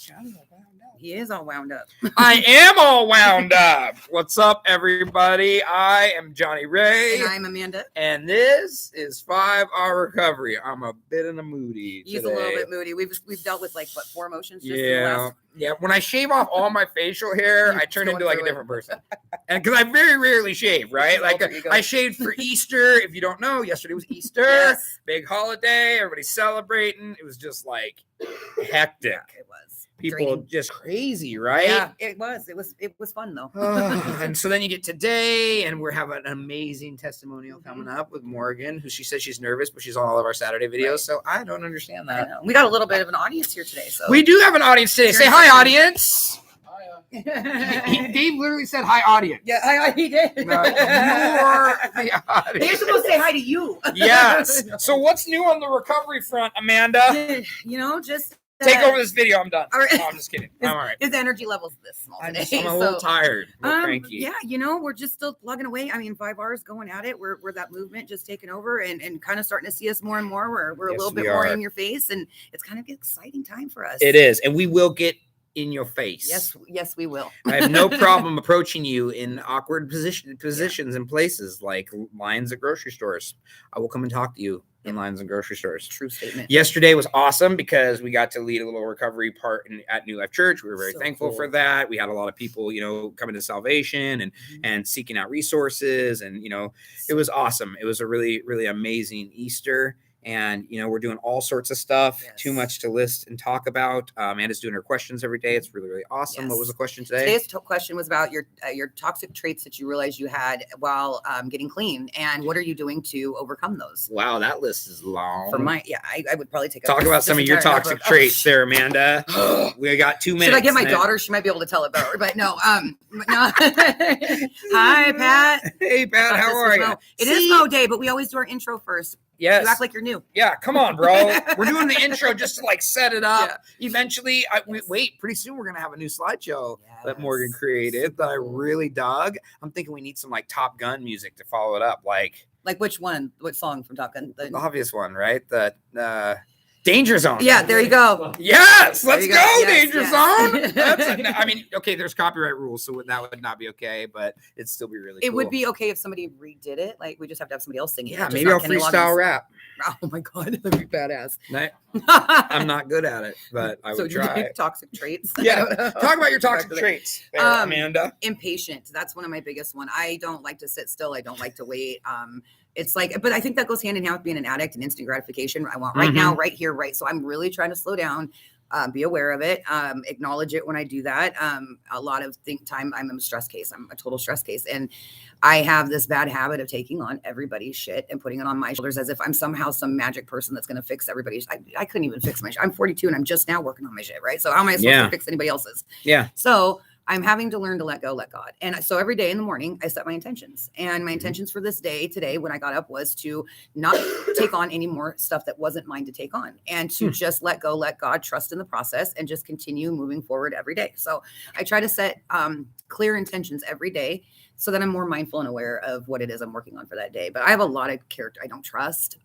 Johnny's all wound up. He is all wound up. I am all wound up. What's up, everybody? I am Johnny Ray. And I'm Amanda. And this is 5 Hour Recovery. I'm a bit in a moody He's today. a little bit moody. We've dealt with 4 emotions just in the Yeah. last... Yeah. When I shave off all my facial hair, I turn into like a different person. And because I very rarely shave, right? Like I shaved for Easter. If you don't know, yesterday was Easter. Yes. Big holiday. Everybody's celebrating. It was just like hectic. Yeah, it was. People Draining. just crazy, right? Yeah, it was. It was fun though. And so then you get today, and we're having an amazing testimonial coming up with Morgan, who she says she's nervous, but she's on all of our Saturday videos. Right. So I don't understand that. We got a little bit of an audience here today. So we do have an audience today. Say hi, audience. Dave literally said hi, audience. Yeah, hi, he did. You're the audience. They're supposed to say hi to you. Yes. So what's new on the recovery front, Amanda? Just take over this video. I'm done. Right. No, I'm just kidding. I'm all right. His energy level's this small today. I'm a little tired. A little cranky. Yeah, we're just still plugging away. I mean, 5 hours going at it. We're that movement just taking over and kind of starting to see us more and more. We're a little bit more in your face, and it's kind of an exciting time for us. It is, and we will get in your face. Yes, we will. I have no problem approaching you in awkward positions and places like lines at grocery stores. I will come and talk to you in lines and grocery stores. True statement. Yesterday was awesome because we got to lead a little recovery part at New Life Church. We were very thankful for that. We had a lot of people, coming to salvation and seeking out resources. And, it was awesome. It was a really, really amazing Easter. And, we're doing all sorts of stuff. Yes. Too much to list and talk about. Amanda's doing her questions every day. It's really, really awesome. Yes. What was the question today? Today's question was about your toxic traits that you realized you had while getting clean. And what are you doing to overcome those? Wow, that list is long. For I would probably talk about some of your toxic traits there, Amanda. We got 2 minutes. Should I get my daughter? She might be able to tell it better. But no. No. Hi, Pat. Hey, Pat. How are you? It is Mo Day, but we always do our intro first. Yes. You act like you're new. Yeah, come on, bro. We're doing the intro just to set it up. Yeah. Eventually, pretty soon we're going to have a new slideshow that Morgan created that I really dug. I'm thinking we need some Top Gun music to follow it up. Like which one? What song from Top Gun? The obvious one, right? The Danger Zone. Yeah, there you go. Yes, let's go, yes, Danger Zone. Okay, there's copyright rules, so that would not be okay, but it'd still be really cool. It would be okay if somebody redid it. We just have to have somebody else sing it. Yeah, maybe I'll freestyle rap. Oh my God, that'd be badass. I'm not good at it, but I would try. Toxic traits. Yeah, talk about your toxic traits, there, Amanda. Impatient. That's one of my biggest one. I don't like to sit still. I don't like to wait. It's but I think that goes hand in hand with being an addict and instant gratification. I want right now, right here, right. So I'm really trying to slow down, be aware of it, acknowledge it when I do that. A lot of time I'm a stress case. I'm a total stress case. And I have this bad habit of taking on everybody's shit and putting it on my shoulders as if I'm somehow some magic person that's going to fix everybody's. I couldn't even fix my shit. I'm 42 and I'm just now working on my shit, right? So how am I supposed to fix anybody else's? Yeah. So I'm having to learn to let go, let God. And so every day in the morning, I set my intentions. And my intentions for this day today, when I got up, was to not take on any more stuff that wasn't mine to take on, and to just let go, let God, trust in the process, and just continue moving forward every day. So I try to set clear intentions every day so that I'm more mindful and aware of what it is I'm working on for that day. But I have a lot of character I don't trust.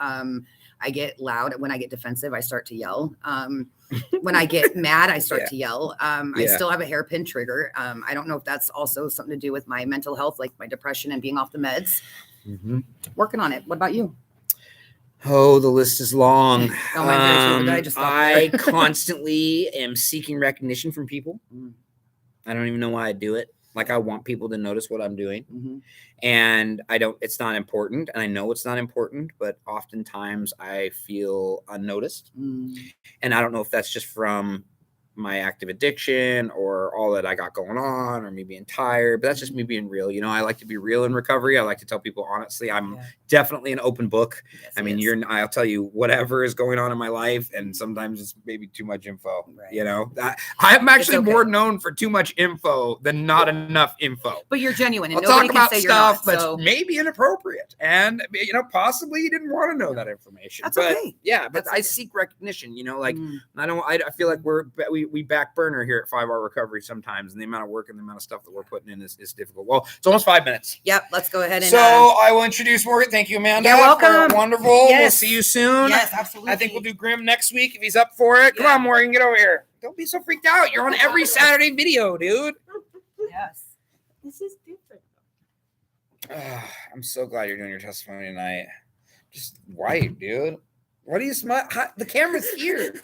I get loud. When I get defensive, I start to yell. When I get mad, I start to yell. I still have a hairpin trigger. I don't know if that's also something to do with my mental health, like my depression and being off the meds. Working on it. What about you? Oh, the list is long. I constantly am seeking recognition from people. I don't even know why I do it. I want people to notice what I'm doing. And it's not important. And I know it's not important, but oftentimes I feel unnoticed. And I don't know if that's just from my active addiction or all that I got going on, or me being tired, but that's just me being real. I like to be real in recovery. I like to tell people honestly, I'm definitely an open book. Yes, I mean, I'll tell you whatever is going on in my life, and sometimes it's maybe too much info. Right. I'm actually more known for too much info than not enough info. But you're genuine, and I'll nobody talk about can say stuff you're not, that's maybe inappropriate, and possibly you didn't want to know that information. That's but okay. Yeah, but I seek recognition. I feel like we we back burner here at 5 Hour Recovery sometimes, and the amount of work and the amount of stuff that we're putting in is difficult. Well, it's almost 5 minutes. Yep, let's go ahead and. So I will introduce Morgan. Thank you, Amanda. You're welcome. Wonderful. Yes. We'll see you soon. Yes, absolutely. I think we'll do Grim next week if he's up for it. Come on, Morgan, get over here. Don't be so freaked out. You're on every Saturday video, dude. Yes. This is different. I'm so glad you're doing your testimony tonight. Just white, dude. What do you smile? The camera's here.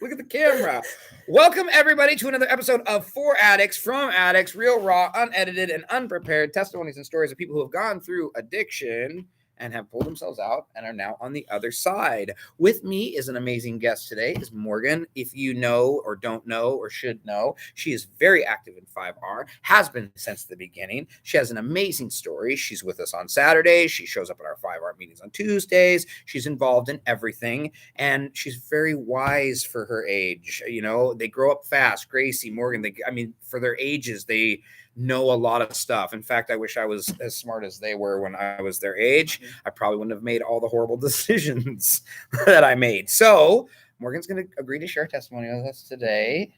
Look at the camera. Welcome, everybody, to another episode of For Addicts, From Addicts, real, raw, unedited, and unprepared testimonies and stories of people who have gone through addiction and have pulled themselves out and are now on the other side. With me is an amazing guest today, is Morgan. If you know or don't know or should know, she is very active in 5R, has been since the beginning. She has an amazing story. She's with us on Saturdays. She shows up at our 5R meetings on Tuesdays. She's involved in everything, and she's very wise for her age. You know, they grow up fast. Gracie, Morgan, for their ages, they know a lot of stuff. In fact, I wish I was as smart as they were when I was their age. I probably wouldn't have made all the horrible decisions that I made. So Morgan's going to agree to share testimony with us today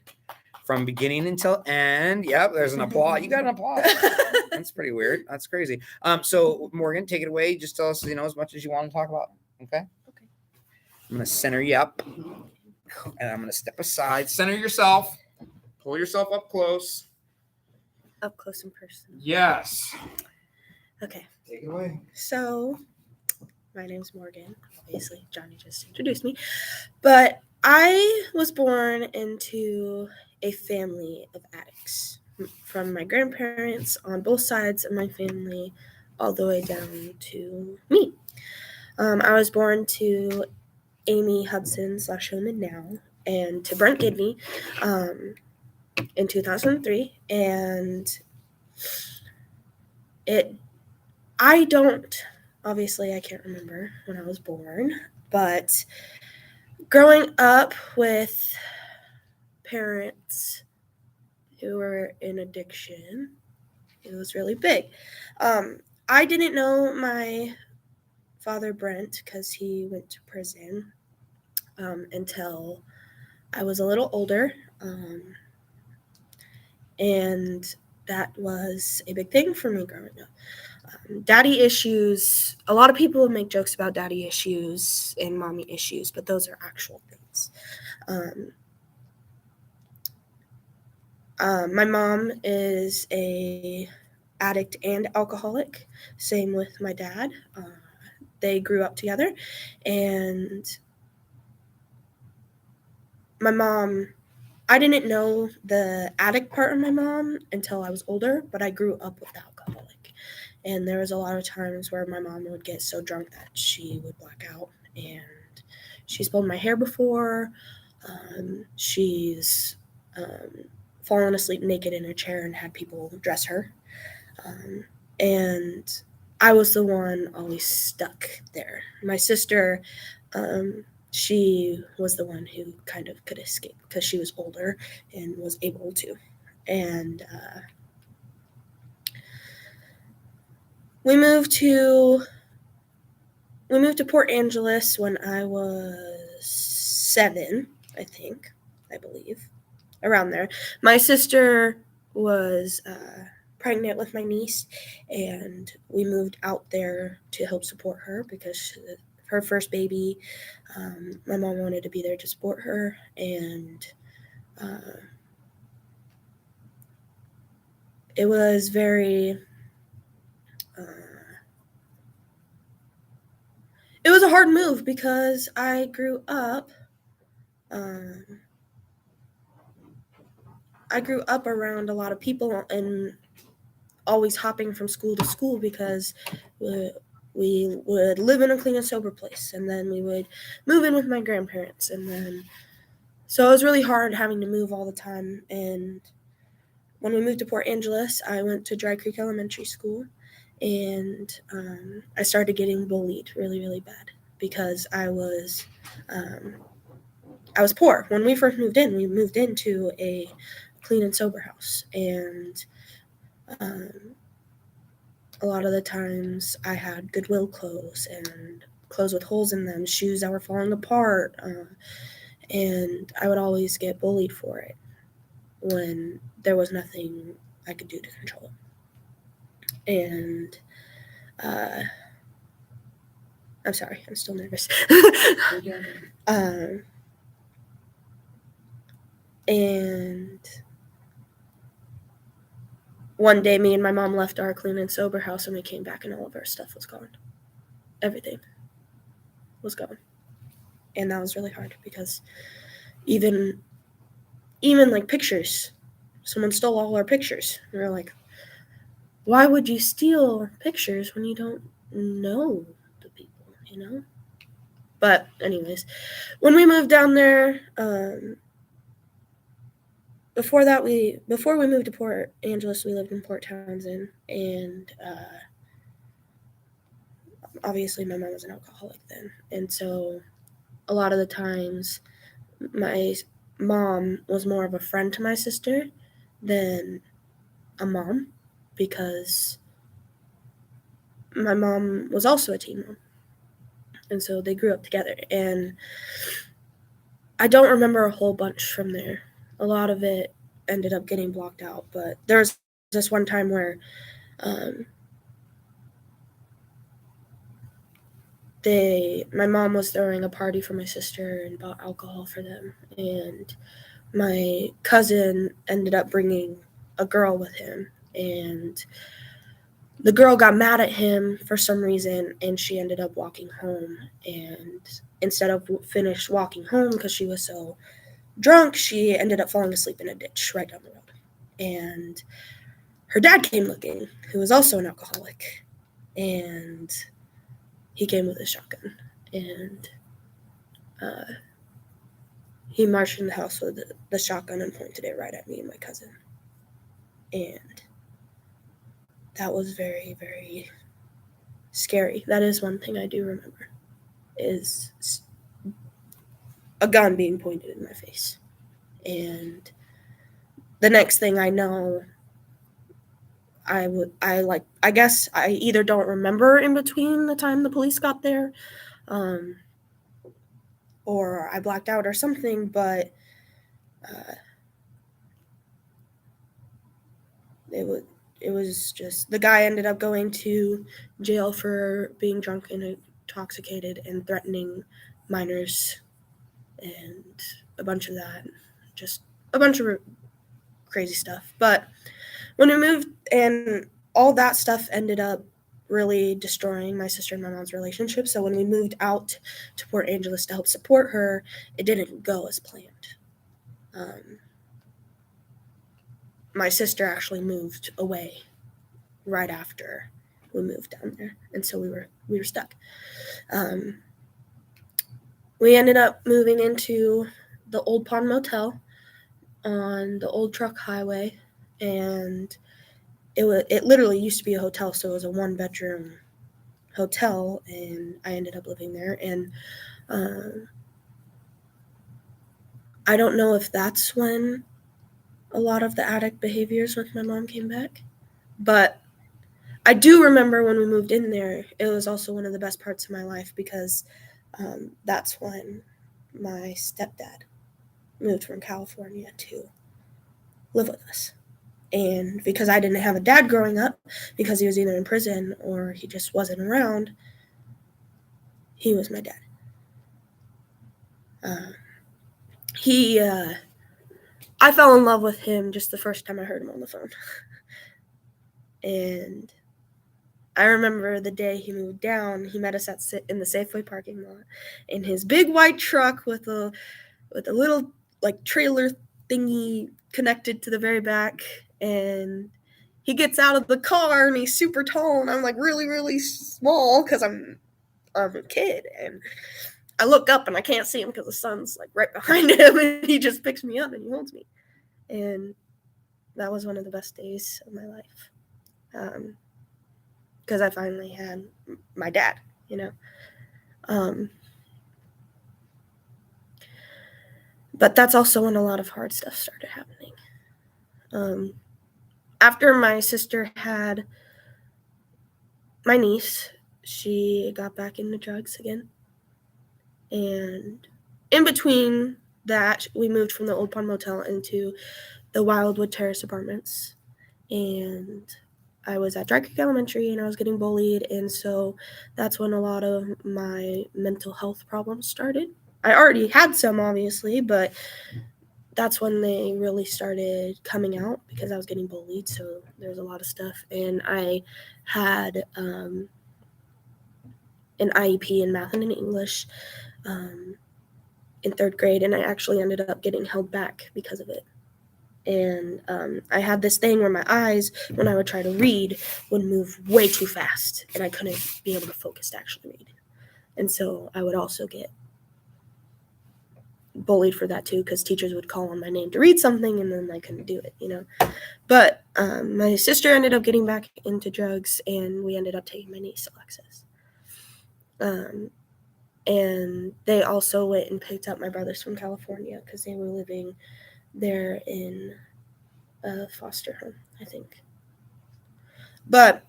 from beginning until end. Yep, there's an applause. You got an applause. That's pretty weird. That's crazy. So Morgan, take it away. Just tell us, as much as you want to talk about. Okay. I'm going to center you up, and I'm going to step aside. Center yourself. Pull yourself up close. Up close and personal. Yes. Okay. Take it away. So, my name's Morgan. Obviously, Johnny just introduced me. But I was born into a family of addicts. From my grandparents on both sides of my family, all the way down to me. I was born to Amy Hudson /Hillman now, and to Brent Gidney, in 2003, and I can't remember when I was born, but growing up with parents who were in addiction, it was really big. I didn't know my father, Brent, because he went to prison until I was a little older. And that was a big thing for me growing up. Daddy issues, a lot of people make jokes about daddy issues and mommy issues, but those are actual things. My mom is a addict and alcoholic, same with my dad. They grew up together, and my mom, I didn't know the addict part of my mom until I was older, but I grew up with the alcoholic. And there was a lot of times where my mom would get so drunk that she would black out. And she's pulled my hair before. She's fallen asleep naked in a chair and had people dress her. And I was the one always stuck there. My sister, she was the one who kind of could escape because she was older and was able to. And we moved to Port Angeles when I was 7, I believe, around there. My sister was pregnant with my niece, and we moved out there to help support her because her first baby, my mom wanted to be there to support her, and it was very, it was a hard move because I grew up around a lot of people and always hopping from school to school because we would live in a clean and sober place, and then we would move in with my grandparents, and then so it was really hard having to move all the time. And when we moved to Port Angeles, I went to Dry Creek Elementary School, and I started getting bullied really, really bad because I was poor. When we first moved in, we moved into a clean and sober house, and a lot of the times I had Goodwill clothes and clothes with holes in them, shoes that were falling apart, and I would always get bullied for it. when there was nothing I could do to control it. And I'm sorry, I'm still nervous. And one day, me and my mom left our clean and sober house, and we came back, and all of our stuff was gone. Everything was gone. And that was really hard because even like pictures, someone stole all our pictures. And we're like, why would you steal pictures when you don't know the people, you know? But anyways, when we moved down there, before we moved to Port Angeles, we lived in Port Townsend, and obviously my mom was an alcoholic then, and so a lot of the times my mom was more of a friend to my sister than a mom, because my mom was also a teen mom, and so they grew up together. And I don't remember a whole bunch from there. A lot of it ended up getting blocked out, but there was this one time where my mom was throwing a party for my sister and bought alcohol for them, and my cousin ended up bringing a girl with him, and the girl got mad at him for some reason, and she ended up walking home, and instead of finished walking home because she was so drunk, she ended up falling asleep in a ditch right down the road. And her dad came looking, who was also an alcoholic, and he came with a shotgun, and he marched in the house with the shotgun and pointed it right at me and my cousin. And that was very, very scary. That is one thing I do remember, is a gun being pointed in my face. And the next thing I know, I guess I either don't remember in between the time the police got there, or I blacked out or something, but it was just, the guy ended up going to jail for being drunk and intoxicated and threatening minors, and a bunch of that, just a bunch of crazy stuff. But when we moved, and all that stuff ended up really destroying my sister and my mom's relationship. So when we moved out to Port Angeles to help support her, it didn't go as planned. My sister actually moved away right after we moved down there, and so we were stuck. We ended up moving into the Old Pond Motel on the Old Truck Highway, and it literally used to be a hotel, so it was a 1-bedroom hotel, and I ended up living there. And I don't know if that's when a lot of the addict behaviors with my mom came back, but I do remember when we moved in there, it was also one of the best parts of my life, because that's when my stepdad moved from California to live with us. And because I didn't have a dad growing up, because he was either in prison or he just wasn't around, he was my dad. I fell in love with him just the first time I heard him on the phone. And I remember the day he moved down, he met us in the Safeway parking lot in his big white truck with a little like trailer thingy connected to the very back. And he gets out of the car and he's super tall, and I'm like really, really small because I'm a kid. And I look up and I can't see him because the sun's like right behind him, and he just picks me up and he holds me. And that was one of the best days of my life, because I finally had my dad, you know. But that's also when a lot of hard stuff started happening. After my sister had my niece, she got back into drugs again. And in between that, we moved from the Old Pond Motel into the Wildwood Terrace apartments, and I was at Dry Creek Elementary, and I was getting bullied, and so that's when a lot of my mental health problems started. I already had some, obviously, but that's when they really started coming out because I was getting bullied, so there's a lot of stuff, and I had an IEP in math and in English in 3rd grade, and I actually ended up getting held back because of it. And I had this thing where my eyes, when I would try to read, would move way too fast, and I couldn't be able to focus to actually read. And so I would also get bullied for that too, because teachers would call on my name to read something, and then I couldn't do it, But my sister ended up getting back into drugs, and we ended up taking my niece, Alexis. And they also went and picked up my brothers from California because they were living there in a foster home, I think. But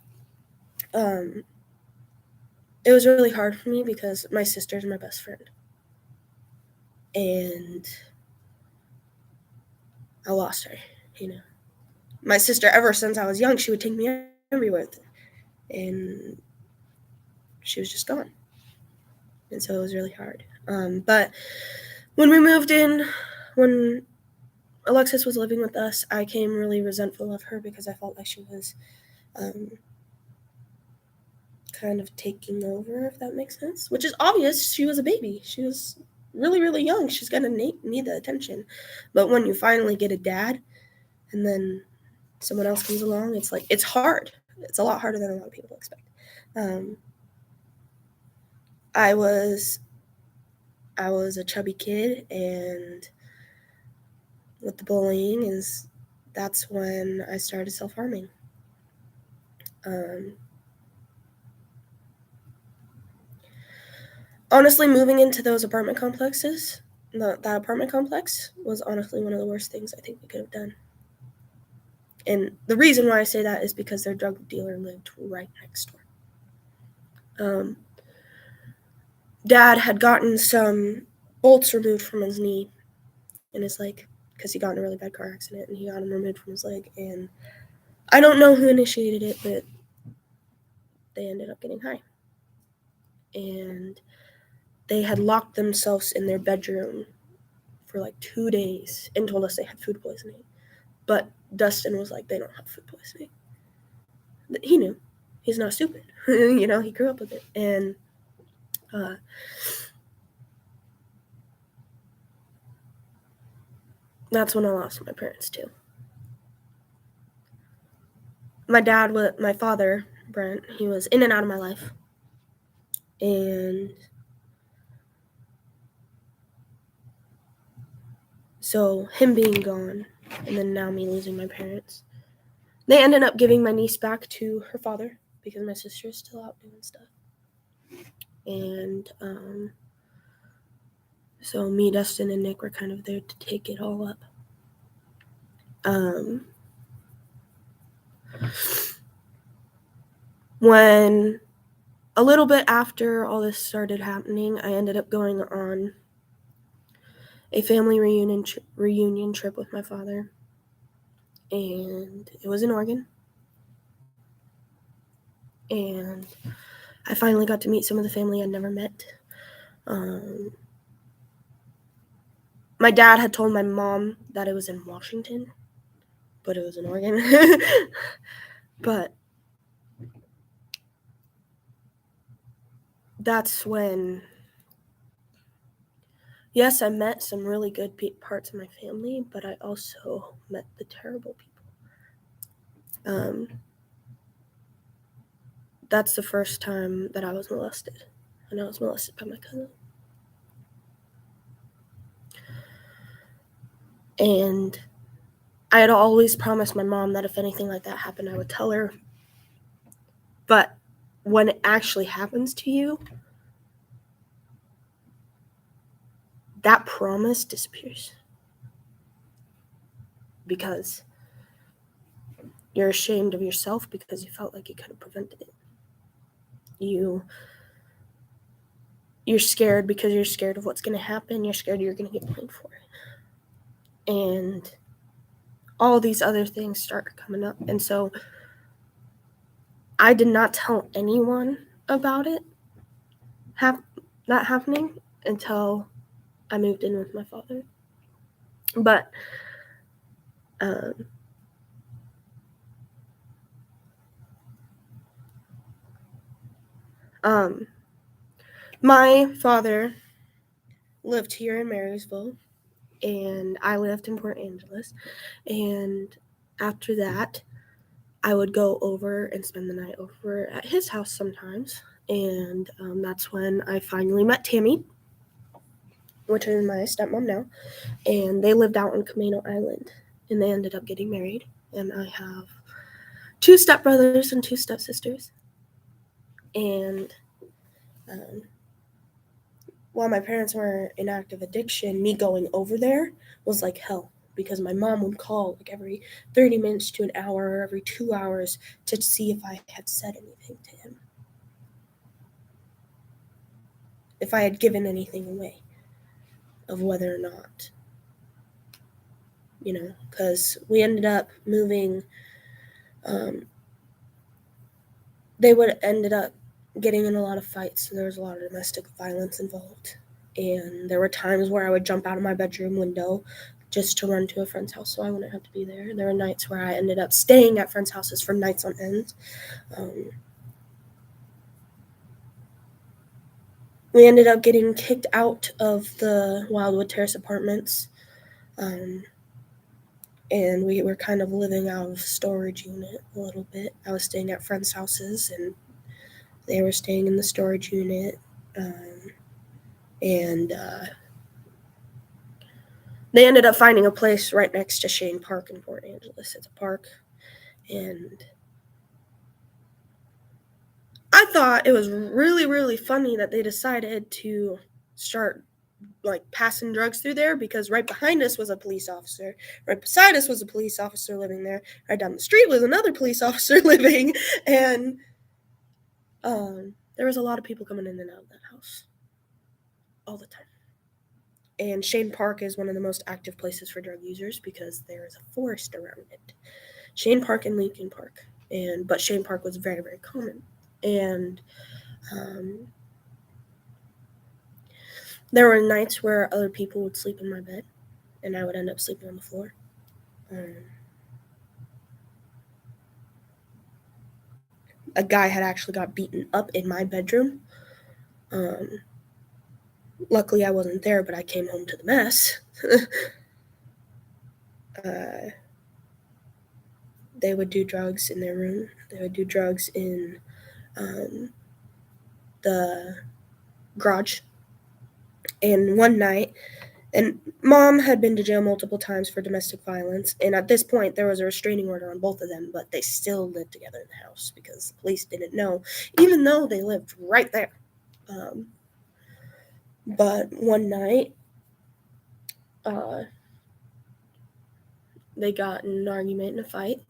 it was really hard for me because my sister's my best friend. And I lost her, My sister, ever since I was young, she would take me everywhere. And she was just gone. And so it was really hard. But when we moved in, when Alexis was living with us, I came really resentful of her because I felt like she was kind of taking over, if that makes sense. Which is obvious. She was a baby. She was really, really young. She's going to need the attention. But when you finally get a dad and then someone else comes along, it's like, it's hard. It's a lot harder than a lot of people expect. I was a chubby kid, and with the bullying that's when I started self-harming. Honestly, moving into those apartment complexes, that apartment complex was honestly one of the worst things I think we could have done. And the reason why I say that is because their drug dealer lived right next door. Dad had gotten some bolts removed from his knee and his leg because he got in a really bad car accident, and he got them removed from his leg. And I don't know who initiated it, but they ended up getting high. And they had locked themselves in their bedroom for like 2 days and told us they had food poisoning. But Dustin was like, they don't have food poisoning. He knew. He's not stupid. He grew up with it. And that's when I lost my parents too. My father, Brent, he was in and out of my life. And so him being gone, and then now me losing my parents, they ended up giving my niece back to her father because my sister is still out doing stuff. And so me, Dustin, and Nick were kind of there to take it all up. When a little bit after all this started happening, I ended up going on a family reunion trip with my father, and it was in Oregon. And I finally got to meet some of the family I'd never met. My dad had told my mom that it was in Washington, but it was in Oregon. But that's when, yes, I met some really good parts of my family, but I also met the terrible people. That's the first time that I was molested, and I was molested by my cousin. And I had always promised my mom that if anything like that happened, I would tell her. But when it actually happens to you, that promise disappears. Because you're ashamed of yourself because you felt like you could have prevented it. You're scared because you're scared of what's going to happen. You're scared you're going to get blamed for it. And all these other things start coming up. And so I did not tell anyone about it not happening until I moved in with my father. But my father lived here in Marysville, and I lived in Port Angeles. And after that, I would go over and spend the night over at his house sometimes. And that's when I finally met Tammy, which is my stepmom now. And they lived out on Camino Island, and they ended up getting married. And I have 2 stepbrothers and 2 stepsisters. And while my parents were in active addiction, me going over there was like hell, because my mom would call like every 30 minutes to an hour or every 2 hours to see if I had said anything to him, if I had given anything away, of whether or not, because we ended up moving. They would ended up getting in a lot of fights, so there was a lot of domestic violence involved. And there were times where I would jump out of my bedroom window just to run to a friend's house so I wouldn't have to be there. There were nights where I ended up staying at friends' houses for nights on end. We ended up getting kicked out of the Wildwood Terrace apartments. And we were kind of living out of storage unit a little bit. I was staying at friends' houses, and they were staying in the storage unit. And they ended up finding a place right next to Shane Park in Port Angeles. It's a park. And I thought it was really, really funny that they decided to start passing drugs through there, because right behind us was a police officer. Right beside us was a police officer living there. Right down the street was another police officer living. And there was a lot of people coming in and out of that house all the time. And Shane Park is one of the most active places for drug users because there is a forest around it. Shane Park and Lincoln Park. But Shane Park was very, very common. And there were nights where other people would sleep in my bed, and I would end up sleeping on the floor. A guy had actually got beaten up in my bedroom. Luckily, I wasn't there, but I came home to the mess. They would do drugs in their room. They would do drugs in the garage. And one night, and Mom had been to jail multiple times for domestic violence, and at this point, there was a restraining order on both of them, but they still lived together in the house because the police didn't know, even though they lived right there. But one night, they got in an argument and a fight,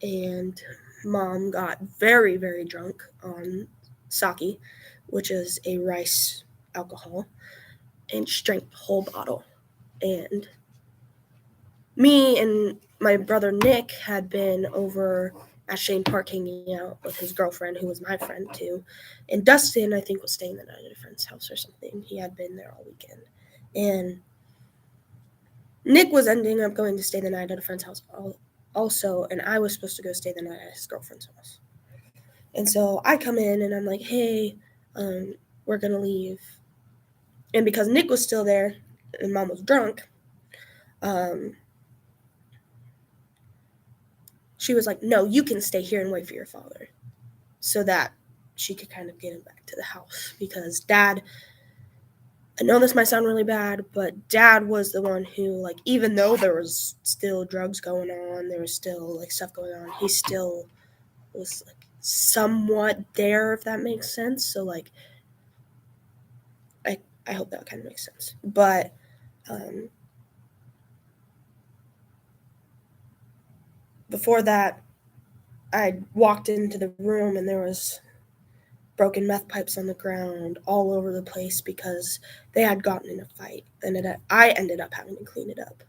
and Mom got very, very drunk on sake, which is a rice alcohol, and she drank the whole bottle. And me and my brother Nick had been over at Shane Park hanging out with his girlfriend, who was my friend too. And Dustin, I think, was staying the night at a friend's house or something. He had been there all weekend. And Nick was ending up going to stay the night at a friend's house also, and I was supposed to go stay the night at his girlfriend's house. And so I come in and I'm like, hey, we're going to leave. And because Nick was still there and Mom was drunk, she was like, no, you can stay here and wait for your father, so that she could kind of get him back to the house. Because Dad, I know this might sound really bad, but Dad was the one who, even though there was still drugs going on, there was still, stuff going on, he still was, somewhat there, if that makes sense. So, I hope that kind of makes sense. But, before that, I walked into the room and there was broken meth pipes on the ground all over the place because they had gotten in a fight, and I ended up having to clean it up.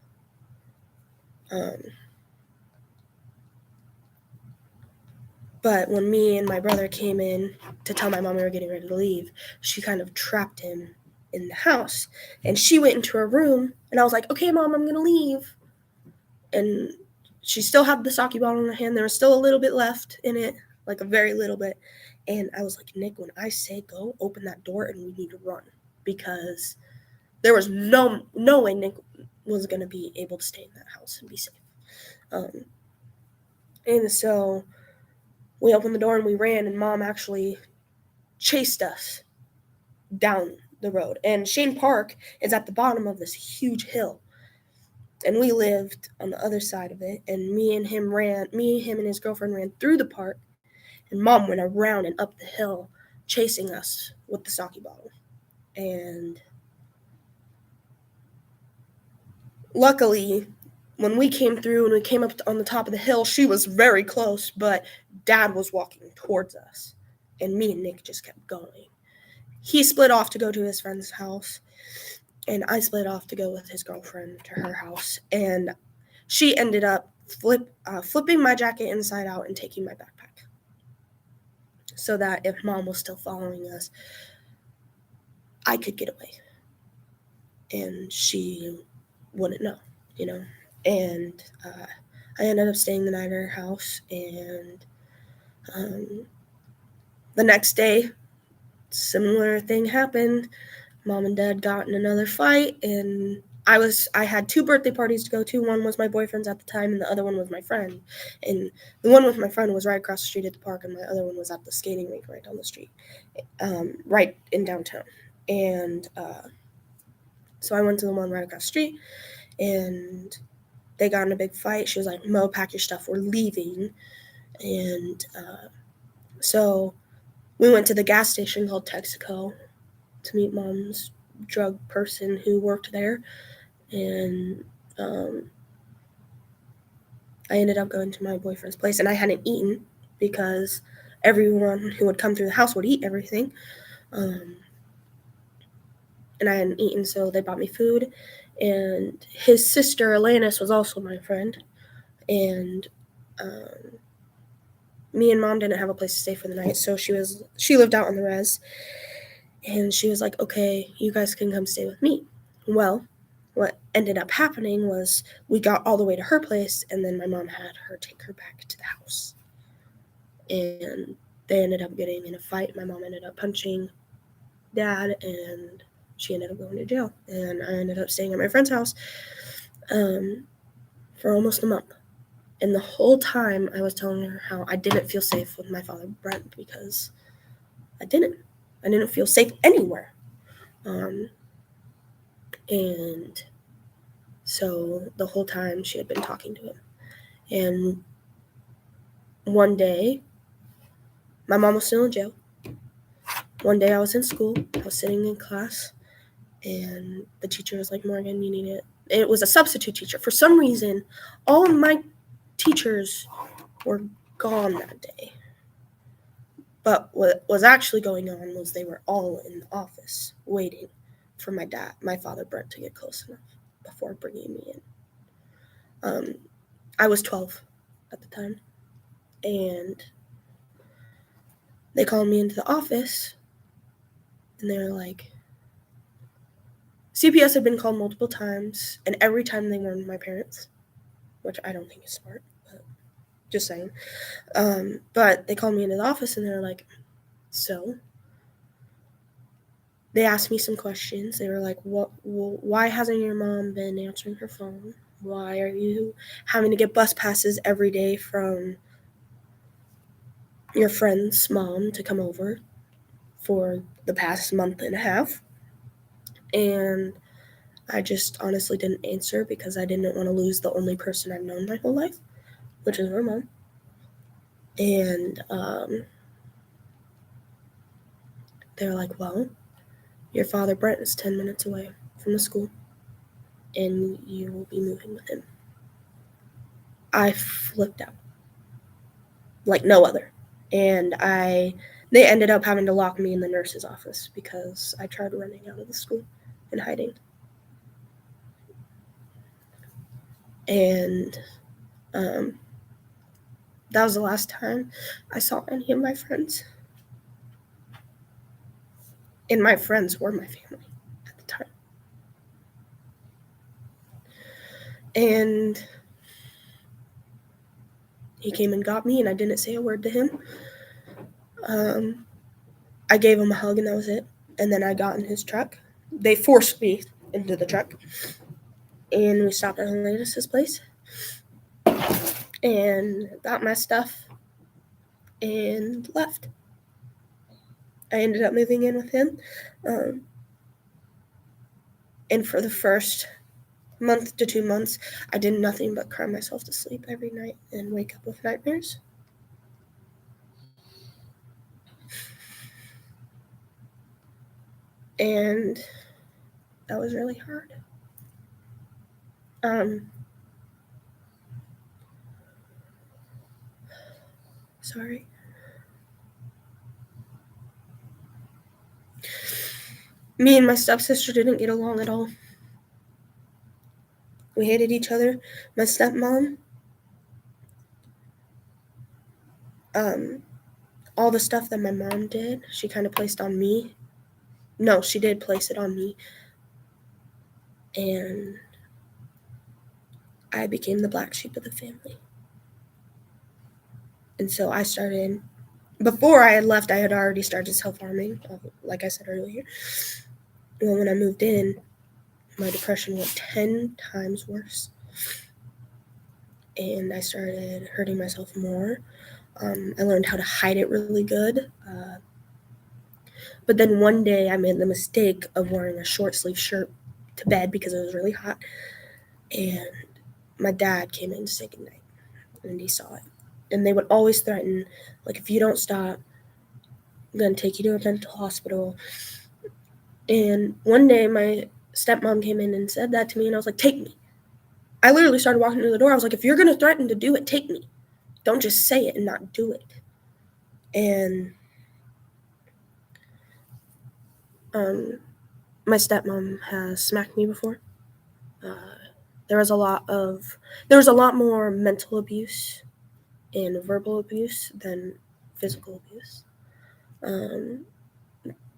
But when me and my brother came in to tell my mom we were getting ready to leave, she kind of trapped him in the house. And she went into her room, and I was like, okay, Mom, I'm going to leave. And she still had the sake bottle in her hand. There was still a little bit left in it, like a very little bit. And I was like, Nick, when I say go, open that door, and we need to run. Because there was no way Nick was going to be able to stay in that house and be safe. And so we opened the door and we ran, and Mom actually chased us down the road. And Shane Park is at the bottom of this huge hill. And we lived on the other side of it. And him and his girlfriend ran through the park. And Mom went around and up the hill chasing us with the sake bottle. And luckily, when we came through and we came up on the top of the hill, she was very close, but Dad was walking towards us. And me and Nick just kept going. He split off to go to his friend's house, and I split off to go with his girlfriend to her house. And she ended up flipping my jacket inside out and taking my backpack, so that if Mom was still following us, I could get away. And she wouldn't know, And I ended up staying the night at her house. And the next day, similar thing happened. Mom and Dad got in another fight, and I had 2 birthday parties to go to. One was my boyfriend's at the time, and the other one was my friend. And the one with my friend was right across the street at the park, and my other one was at the skating rink right down the street, right in downtown. And so I went to the one right across the street, and they got in a big fight. She was like, Mo, pack your stuff, we're leaving. And so we went to the gas station called Texaco to meet Mom's drug person who worked there. And I ended up going to my boyfriend's place, and I hadn't eaten because everyone who would come through the house would eat everything. And I hadn't eaten, so they bought me food. And his sister, Alanis, was also my friend. And me and Mom didn't have a place to stay for the night, so she lived out on the res. And she was like, okay, you guys can come stay with me. Well, what ended up happening was we got all the way to her place, and then my mom had her take her back to the house. And they ended up getting in a fight. My mom ended up punching Dad, and she ended up going to jail. And I ended up staying at my friend's house for almost a month. And the whole time I was telling her how I didn't feel safe with my father, Brent, because I didn't feel safe anywhere. And so the whole time she had been talking to him. And one day, my mom was still in jail. One day I was in school. I was sitting in class, and the teacher was like, Morgan, you need it. It was a substitute teacher. For some reason, all of my teachers were gone that day. But what was actually going on was they were all in the office waiting for my father, Brent, to get close enough before bringing me in. I was 12 at the time, and they called me into the office, and they were like, CPS had been called multiple times, and every time they warned my parents, which I don't think is smart, but just saying. But they called me into the office, and they were like, so they asked me some questions. They were like, why hasn't your mom been answering her phone? Why are you having to get bus passes every day from your friend's mom to come over for the past month and a half? And I just honestly didn't answer because I didn't want to lose the only person I've known my whole life, which is my mom. And they were like, well, your father, Brent, is 10 minutes away from the school, and you will be moving with him. I flipped out like no other. And they ended up having to lock me in the nurse's office because I tried running out of the school and hiding. And that was the last time I saw any of my friends. And my friends were my family at the time. And he came and got me, and I didn't say a word to him. I gave him a hug, and that was it. And then I got in his truck. They forced me into the truck. And we stopped at Helena's place. And got my stuff and left. I ended up moving in with him. And for the first month to 2 months, I did nothing but cry myself to sleep every night and wake up with nightmares. And that was really hard. Sorry. Me and my stepsister didn't get along at all. We hated each other. My stepmom, all the stuff that my mom did, she kind of placed on me. No, she did place it on me. And I became the black sheep of the family. And so I started, before I had left, I had already started self-harming, like I said earlier. Well, when I moved in, my depression went 10 times worse. And I started hurting myself more. I learned how to hide it really good. But then one day I made the mistake of wearing a short sleeve shirt to bed because it was really hot. And my dad came in to say goodnight. And he saw it. And they would always threaten, like, if you don't stop, I'm going to take you to a mental hospital. And one day my stepmom came in and said that to me. And I was like, take me. I literally started walking to the door. I was like, if you're going to threaten to do it, take me. Don't just say it and not do it. And my stepmom has smacked me before. There was a lot more mental abuse and verbal abuse than physical abuse.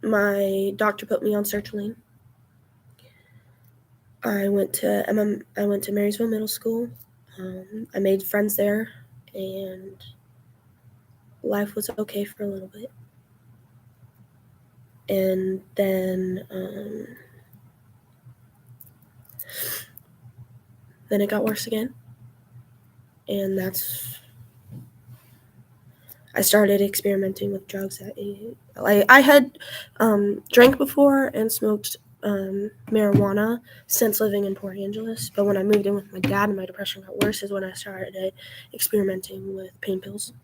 My doctor put me on sertraline. I went to Marysville Middle School. I made friends there, and life was okay for a little bit. And then it got worse again. And I started experimenting with drugs at I had drank before and smoked marijuana since living in Port Angeles. But when I moved in with my dad and my depression got worse is when I started experimenting with pain pills.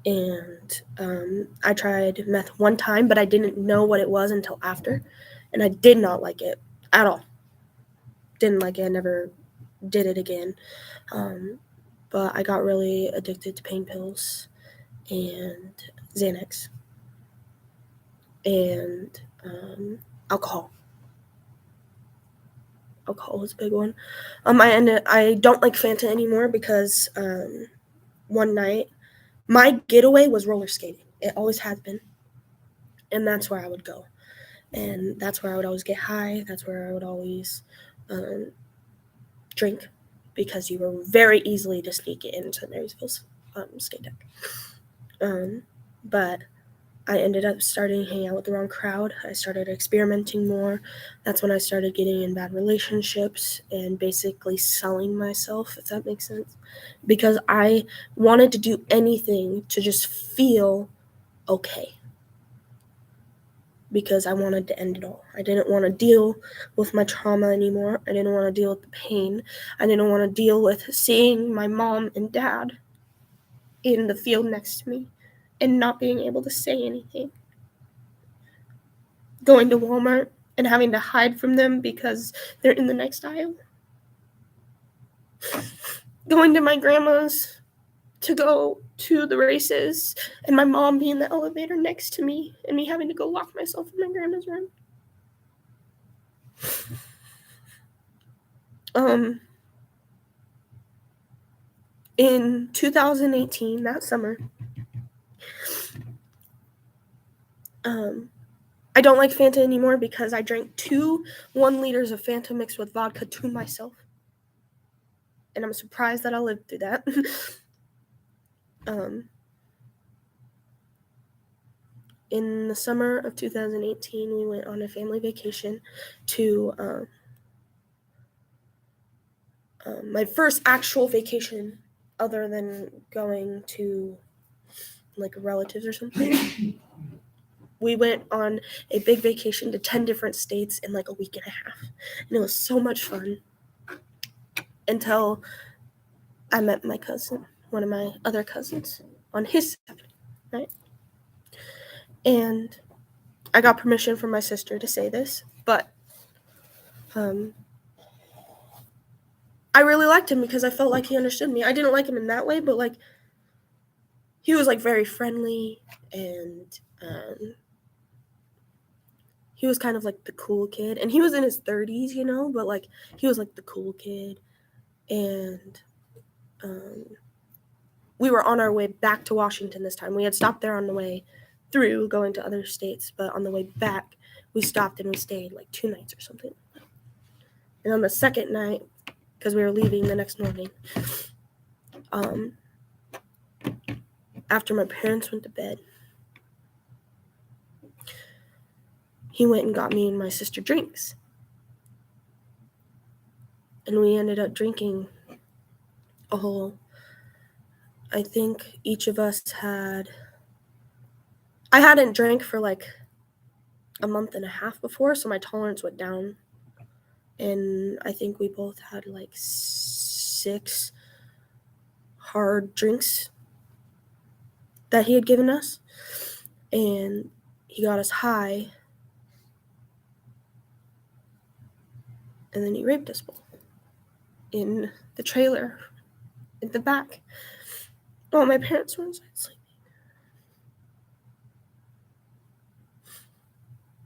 And I tried meth one time, but I didn't know what it was until after. And I did not like it at all. Didn't like it. I never did it again. But I got really addicted to pain pills and Xanax and alcohol. Alcohol was a big one. I don't like Fanta anymore because one night my getaway was roller skating. It always has been. And that's where I would go. And that's where I would always get high. That's where I would always drink because you were very easily to sneak it into Marysville's skate deck. But I ended up starting hanging out with the wrong crowd. I started experimenting more. That's when I started getting in bad relationships and basically selling myself, if that makes sense. Because I wanted to do anything to just feel okay. Because I wanted to end it all. I didn't want to deal with my trauma anymore. I didn't want to deal with the pain. I didn't want to deal with seeing my mom and dad in the field next to me and not being able to say anything. Going to Walmart and having to hide from them because they're in the next aisle. Going to my grandma's to go to the races and my mom being in the elevator next to me and me having to go lock myself in my grandma's room. in 2018, that summer, I don't like Fanta anymore because I drank 2 1-liters of Fanta mixed with vodka to myself. And I'm surprised that I lived through that. In the summer of 2018, we went on a family vacation to my first actual vacation other than going to like relatives or something. We went on a big vacation to 10 different states in like a week and a half. And it was so much fun until I met my cousin, one of my other cousins, on his side, right? And I got permission from my sister to say this, but I really liked him because I felt like he understood me. I didn't like him in that way, but like he was like very friendly, and he was kind of like the cool kid. And he was in his 30s, you know, but like he was like the cool kid. And we were on our way back to Washington this time. We had stopped there on the way through going to other states, but on the way back, we stopped and we stayed like 2 nights or something. And on the second night, because we were leaving the next morning, after my parents went to bed, he went and got me and my sister drinks. And we ended up drinking a whole, I think each of us I hadn't drank for like a month and a half before, so my tolerance went down. And I think we both had like 6 hard drinks that he had given us. And he got us high. And then he raped us both in the trailer in the back while my parents were inside sleeping.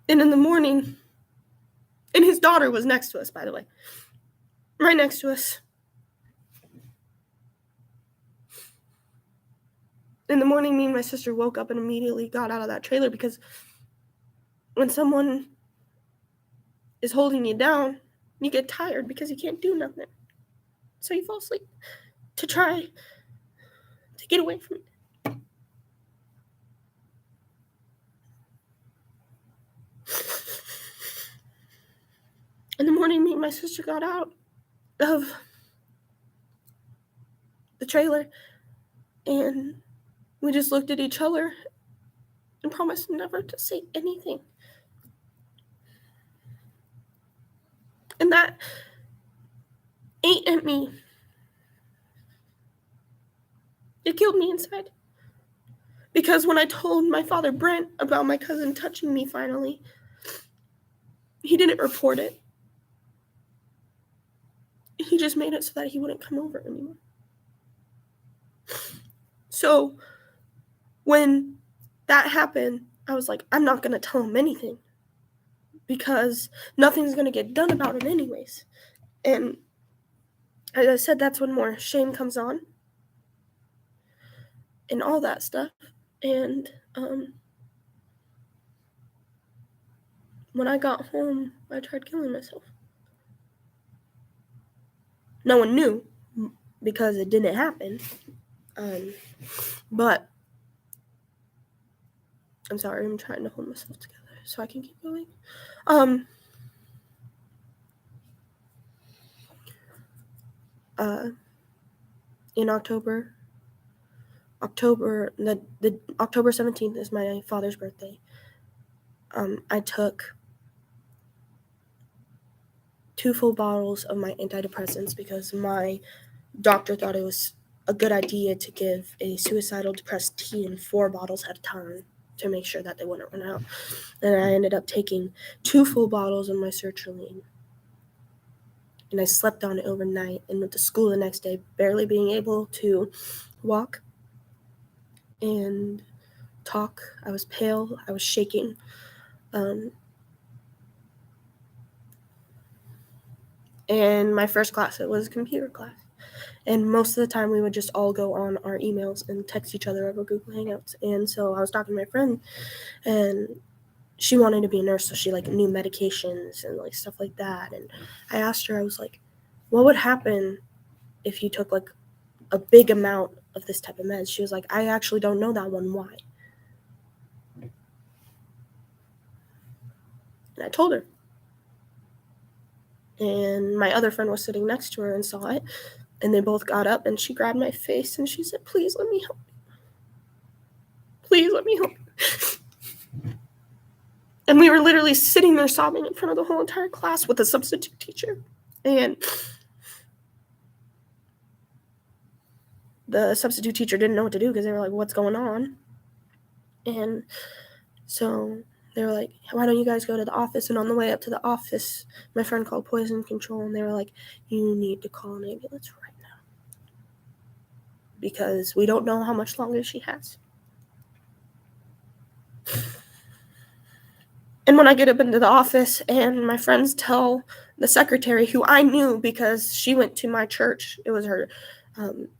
And in the morning, and his daughter was next to us, by the way, right next to us. In the morning, me and my sister woke up and immediately got out of that trailer, because when someone is holding you down, you get tired because you can't do nothing. So you fall asleep to try to get away from it. In the morning, me and my sister got out of the trailer, and we just looked at each other and promised never to say anything. And that ate at me. It killed me inside. Because when I told my father, Brent, about my cousin touching me finally, he didn't report it. He just made it so that he wouldn't come over anymore. So when that happened, I was like, I'm not going to tell him anything, because nothing's going to get done about it anyways. And as I said, that's when more shame comes on and all that stuff. And when I got home, I tried killing myself. No one knew because it didn't happen. But I'm sorry, I'm trying to hold myself together so I can keep going. In October, the October 17th is my father's birthday. I took 2 full bottles of my antidepressants because my doctor thought it was a good idea to give a suicidal depressed teen 4 bottles at a time to make sure that they wouldn't run out. And I ended up taking 2 full bottles of my sertraline. And I slept on it overnight and went to school the next day, barely being able to walk and talk. I was pale. I was shaking. And my first class, it was a computer class. And most of the time we would just all go on our emails and text each other over Google Hangouts. And so I was talking to my friend, and she wanted to be a nurse, so she like knew medications and like stuff like that. And I asked her, I was like, what would happen if you took like a big amount of this type of meds? She was like, I actually don't know that one. Why? And I told her. And my other friend was sitting next to her and saw it. And they both got up, and she grabbed my face and she said, please let me help you. Please let me help you. And we were literally sitting there sobbing in front of the whole entire class with a substitute teacher. And the substitute teacher didn't know what to do because they were like, what's going on? And so they were like, why don't you guys go to the office? And on the way up to the office, my friend called poison control, and they were like, you need to call an ambulance right now because we don't know how much longer she has. And when I get up into the office and my friends tell the secretary, who I knew because she went to my church, it was her,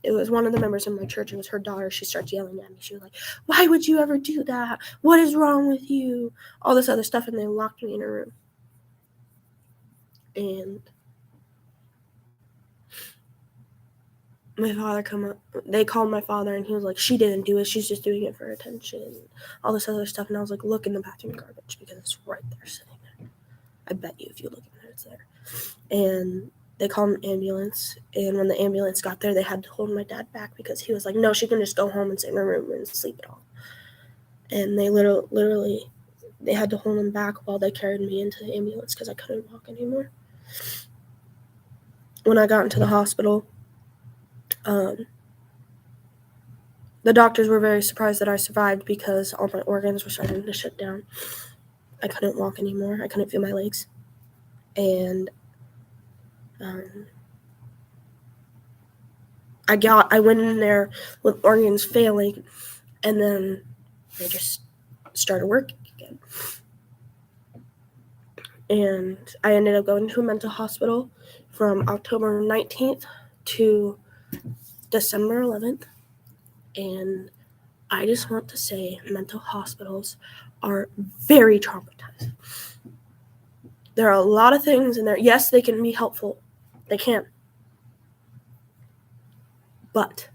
it was one of the members of my church, it was her daughter, she starts yelling at me. She was like, why would you ever do that? What is wrong with you? All this other stuff, and they locked me in a room. And my father they called my father, and he was like, she didn't do it, she's just doing it for attention, all this other stuff. And I was like, look in the bathroom garbage because it's right there sitting there. I bet you if you look in there, it's there. And they called an ambulance, and when the ambulance got there, they had to hold my dad back because he was like, no, she can just go home and sit in her room and sleep it off. And they literally they had to hold him back while they carried me into the ambulance because I couldn't walk anymore. When I got into the hospital, the doctors were very surprised that I survived because all my organs were starting to shut down. I couldn't walk anymore. I couldn't feel my legs. And I went in there with organs failing, and then they just started working again. And I ended up going to a mental hospital from October 19th to December 11th. And I just want to say mental hospitals are very traumatizing. There are a lot of things in there. Yes, they can be helpful. They can. But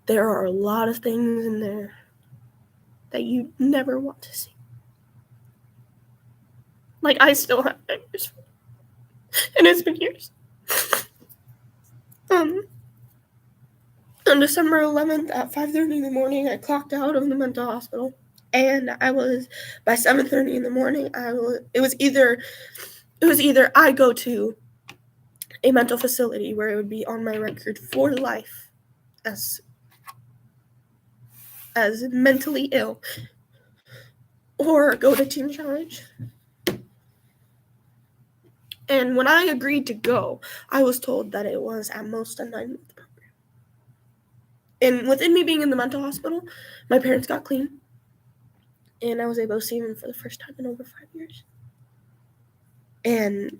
there are a lot of things in there that you never want to see. Like, I still have nightmares. And it's been years. On December 11th at 5:30 in the morning, I clocked out of the mental hospital. And I was, by 7:30 in the morning, it was either I go to a mental facility where it would be on my record for life as mentally ill, or go to Teen Challenge. And when I agreed to go, I was told that it was at most a 9-month program. And within me being in the mental hospital, my parents got clean. And I was able to see them for the first time in over 5 years. And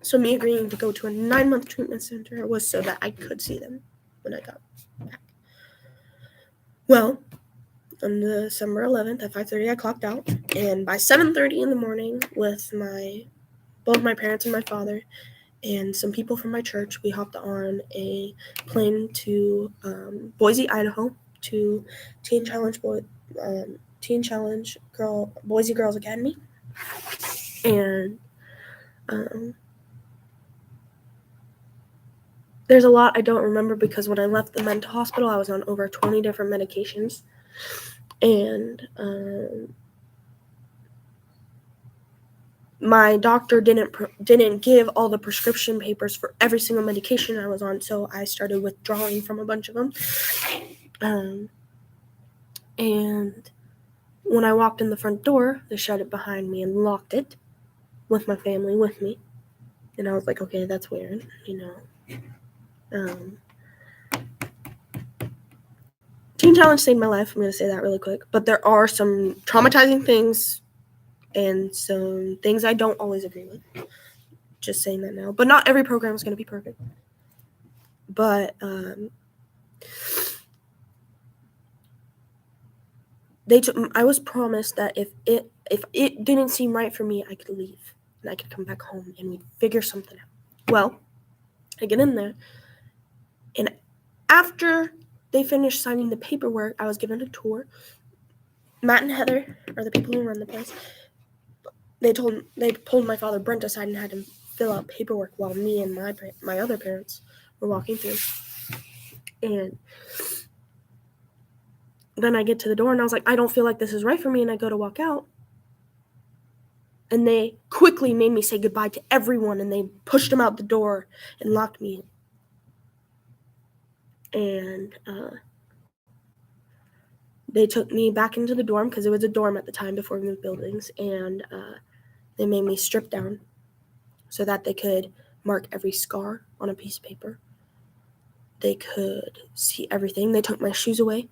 so me agreeing to go to a 9-month treatment center was so that I could see them when I got back. Well, on December 11th at 5:30, I clocked out. And by 7:30 in the morning, with both my parents and my father and some people from my church, we hopped on a plane to Boise, Idaho, to Teen Challenge Boise Girls Academy. And there's a lot I don't remember because when I left the mental hospital, I was on over 20 different medications. And my doctor didn't give all the prescription papers for every single medication I was on, so I started withdrawing from a bunch of them. And when I walked in the front door, they shut it behind me and locked it with my family with me. And I was like, okay, that's weird, Teen Challenge saved my life. I'm going to say that really quick. But there are some traumatizing things and some things I don't always agree with. Just saying that now. But not every program is going to be perfect. But I was promised that if it didn't seem right for me, I could leave and I could come back home and we'd figure something out. Well, I get in there, and after they finished signing the paperwork, I was given a tour. Matt and Heather are the people who run the place. They pulled my father Brent aside and had him fill out paperwork while me and my other parents were walking through. And then I get to the door and I was like, I don't feel like this is right for me, and I go to walk out. And they quickly made me say goodbye to everyone, and they pushed them out the door and locked me in. And they took me back into the dorm, because it was a dorm at the time before we moved buildings, and they made me strip down so that they could mark every scar on a piece of paper. They could see everything. They took my shoes away.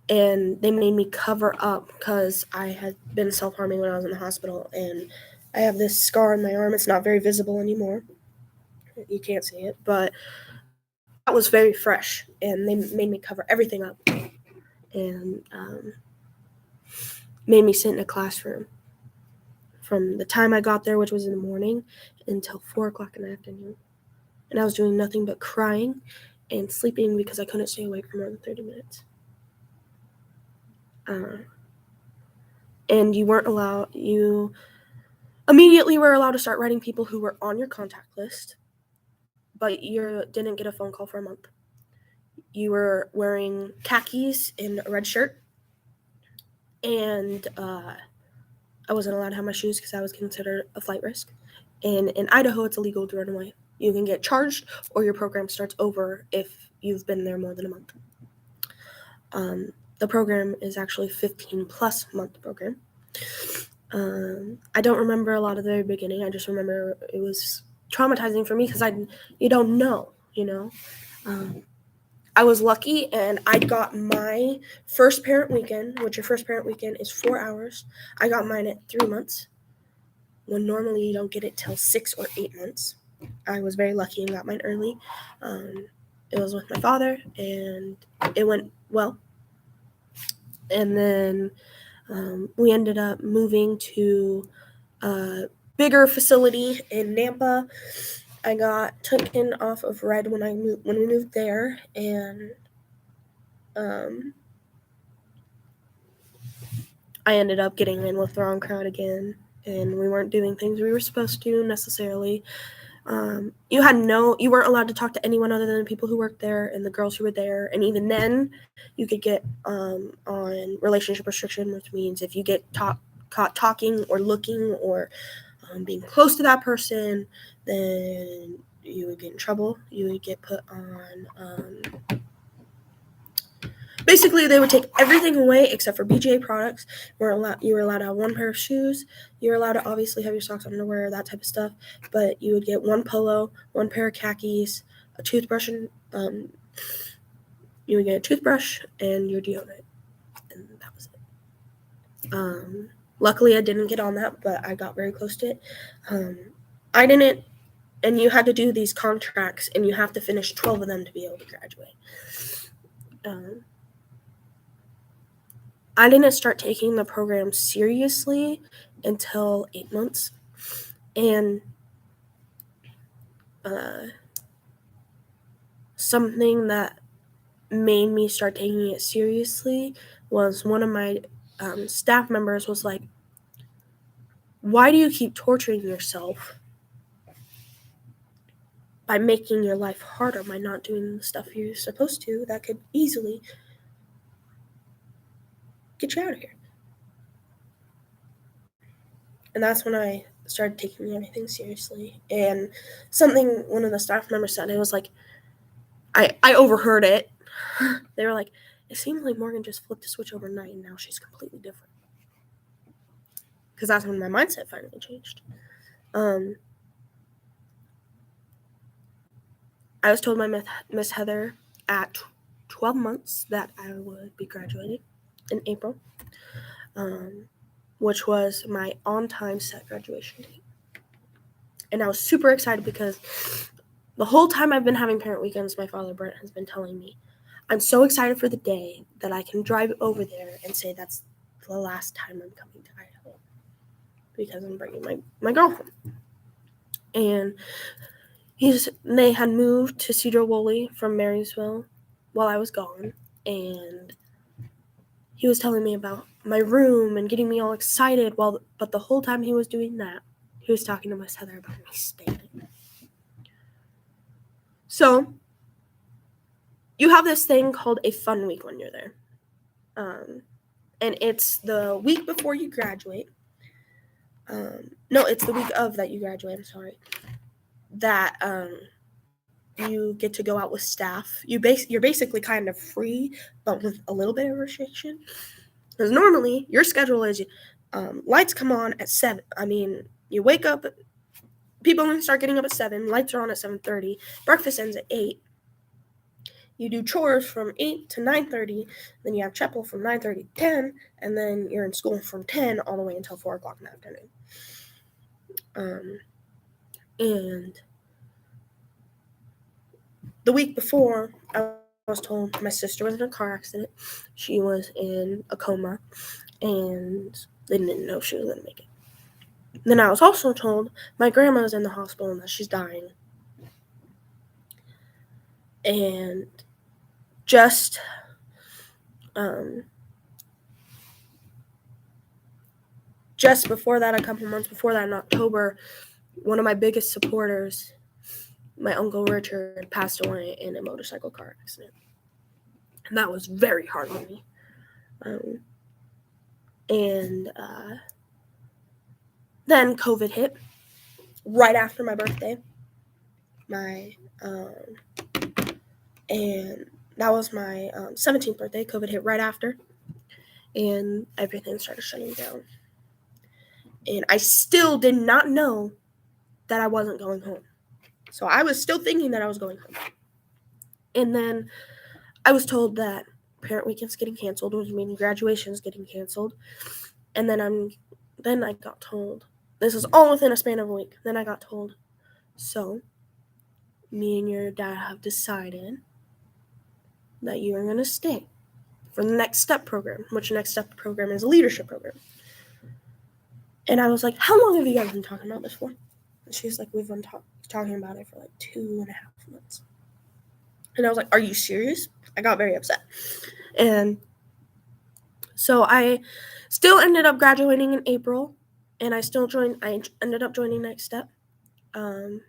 And they made me cover up because I had been self-harming when I was in the hospital, and I have this scar on my arm. It's not very visible anymore. You can't see it, but that was very fresh, and they made me cover everything up and made me sit in a classroom from the time I got there, which was in the morning, until 4 o'clock in the afternoon. And I was doing nothing but crying and sleeping because I couldn't stay awake for more than 30 minutes. And you immediately were allowed to start writing people who were on your contact list, but you didn't get a phone call for a month. You were wearing khakis and a red shirt, and I wasn't allowed to have my shoes because I was considered a flight risk. And in Idaho, it's illegal to run away. You can get charged, or your program starts over if you've been there more than a month. The program is actually a 15-plus month program. I don't remember a lot of the very beginning. I just remember it was traumatizing for me because you don't know, you know. I was lucky, and I got my first parent weekend, which your first parent weekend is 4 hours. I got mine at 3 months, when normally you don't get it till 6 or 8 months. I was very lucky and got mine early. It was with my father, and it went well. And then we ended up moving to a bigger facility in Nampa. I got taken off of Red when we moved there, and I ended up getting in with the wrong crowd again, and we weren't doing things we were supposed to necessarily. You weren't allowed to talk to anyone other than the people who worked there and the girls who were there. And even then, you could get on relationship restriction, which means if you get caught talking or looking or being close to that person, then you would get in trouble. You would get put on. Basically, they would take everything away except for BJA products. You were allowed to have one pair of shoes. You were allowed to obviously have your socks, underwear, that type of stuff. But you would get one polo, one pair of khakis, a toothbrush, and you would get a toothbrush and your deodorant, and that was it. Luckily, I didn't get on that, but I got very close to it. I didn't, and you had to do these contracts, and you have to finish 12 of them to be able to graduate. I didn't start taking the program seriously until 8 months. And something that made me start taking it seriously was one of my staff members was like, why do you keep torturing yourself by making your life harder by not doing the stuff you're supposed to that could easily get you out of here? And that's when I started taking everything seriously. And one of the staff members said, it was like, I overheard it. They were like, it seems like Morgan just flipped a switch overnight and now she's completely different. Because that's when my mindset finally changed. I was told by Miss Heather at 12 months that I would be graduating in April, which was my on-time set graduation date. And I was super excited because the whole time I've been having parent weekends, my father, Brent, has been telling me, I'm so excited for the day that I can drive over there and say that's the last time I'm coming to Idaho because I'm bringing my girl home. And they had moved to Cedar Woolley from Marysville while I was gone, and he was telling me about my room and getting me all excited. But the whole time he was doing that, he was talking to Miss Heather about me staying. So you have this thing called a fun week when you're there, and it's the week before you graduate. No, it's the week of that you graduate. I'm sorry. That you get to go out with staff. You're basically kind of free, but with a little bit of restriction. Because normally your schedule is lights come on at 7. I mean, you wake up, people only start getting up at 7. Lights are on at 7:30. Breakfast ends at 8. You do chores from 8 to 9:30. Then you have chapel from 9:30 to 10, and then you're in school from 10 all the way until 4 o'clock in the afternoon. And the week before, I was told my sister was in a car accident. She was in a coma, and they didn't know if she was going to make it. Then I was also told my grandma was in the hospital and that she's dying. And just before that, a couple months before that, in October, one of my biggest supporters, my Uncle Richard, passed away in a motorcycle car accident. And that was very hard on me. Then COVID hit right after my birthday. And that was my 17th birthday. COVID hit right after. And everything started shutting down. And I still did not know that I wasn't going home. So I was still thinking that I was going home. And then I was told that parent weekend's getting canceled, which means graduation's getting canceled. And then I got told, this is all within a span of a week. Then I got told, so me and your dad have decided that you are going to stay for the Next Step program, which Next Step program is a leadership program. And I was like, how long have you guys been talking about this for? And she's like, we've been talking about it for like 2.5 months. And I was like, are you serious? I got very upset. And so I still ended up graduating in April, and I ended up joining Next Step. My